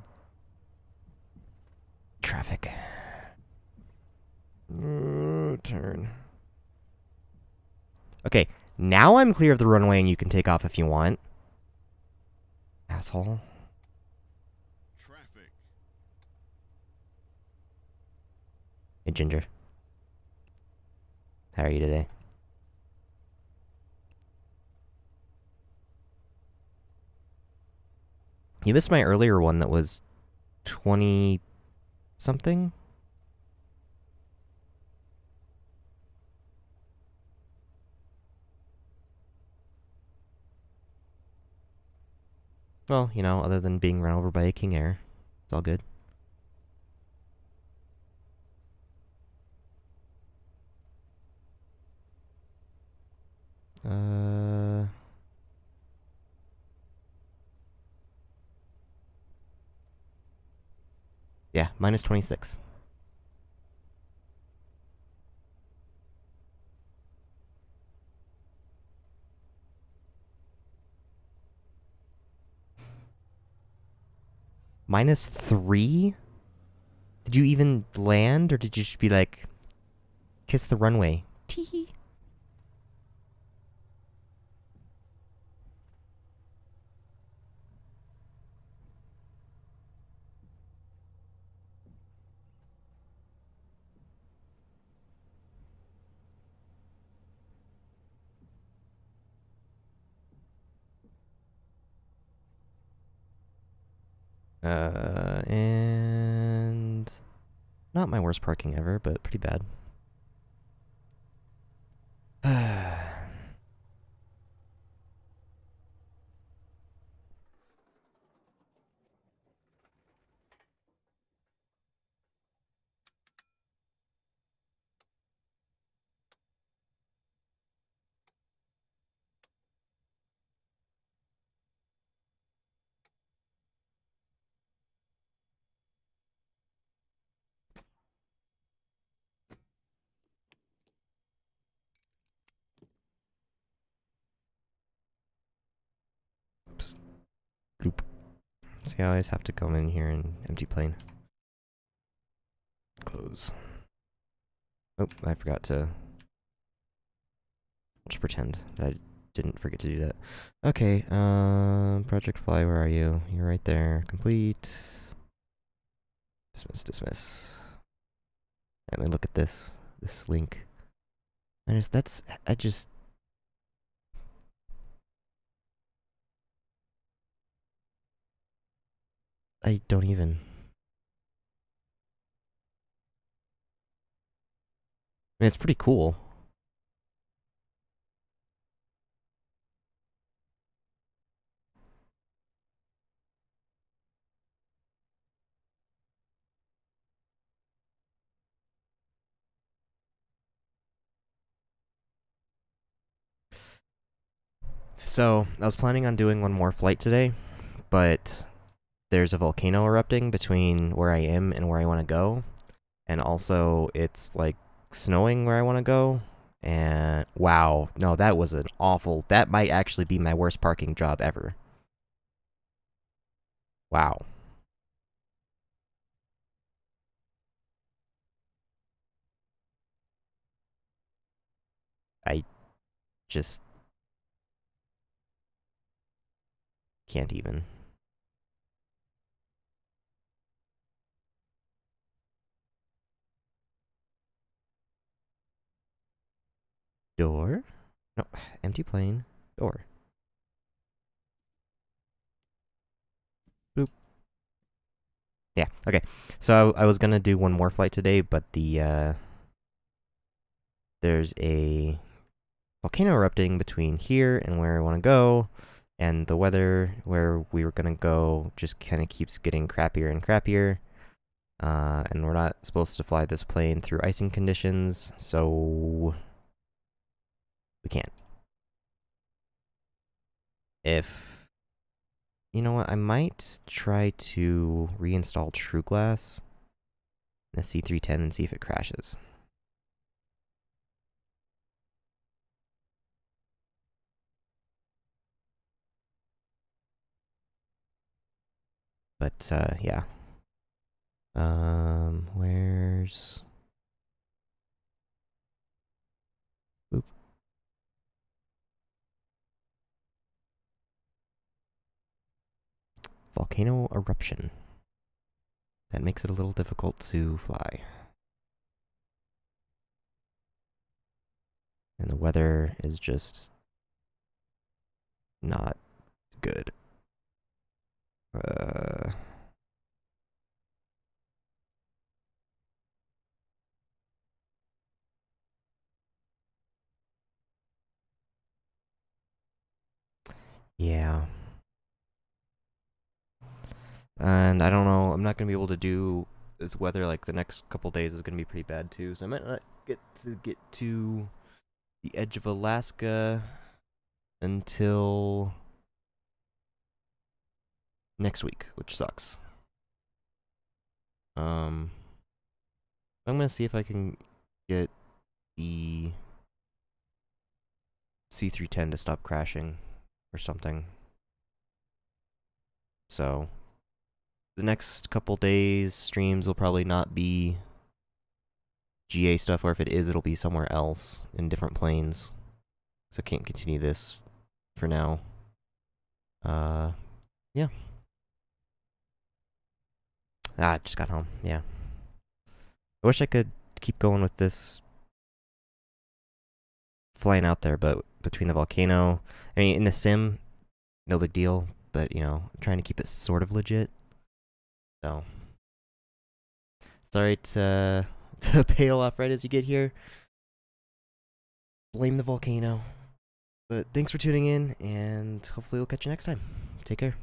Traffic. Turn. Okay, now I'm clear of the runway and you can take off if you want. Asshole. Traffic. Hey, Ginger. How are you today? You missed my earlier one that was 20 something? Well, you know, other than being run over by a King Air, it's all good. Yeah, minus 26. Minus 3? Did you even land, or did you just be like, kiss the runway? Tee. And not my worst parking ever, but pretty bad. See, I always have to come in here and empty plane. Close. Oh, I forgot to... I'll just pretend that I didn't forget to do that. Okay, Project Fly, where are you? You're right there. Complete. Dismiss, dismiss. Let me look at this link. And I don't even. I mean, it's pretty cool. So, I was planning on doing one more flight today, but there's a volcano erupting between where I am and where I want to go. And also, it's like snowing where I want to go. And wow, no, that was an awful... That might actually be my worst parking job ever. Wow. I just can't even. Door? No, empty plane. Door. Boop. Yeah, okay. So I was gonna do one more flight today, but there's a volcano erupting between here and where I want to go, and the weather where we were gonna go just kind of keeps getting crappier and crappier. And we're not supposed to fly this plane through icing conditions, so we can't. You know what, I might try to reinstall True Glass in the C310 and see if it crashes. But, yeah. Where's... Boop. Volcano eruption. That makes it a little difficult to fly. And the weather is just not good. Yeah. And I don't know, I'm not going to be able to do this weather, like the next couple days is going to be pretty bad too, so I might not get to the edge of Alaska until next week, which sucks. I'm going to see if I can get the C310 to stop crashing or something. So the next couple days, streams will probably not be GA stuff, or if it is, it'll be somewhere else in different planes. So I can't continue this for now. Yeah. I just got home, yeah. I wish I could keep going with this flying out there, but between the volcano, I mean, in the sim, no big deal, but, you know, I'm trying to keep it sort of legit. So, sorry to bail off right as you get here. Blame the volcano. But thanks for tuning in, and hopefully we'll catch you next time. Take care.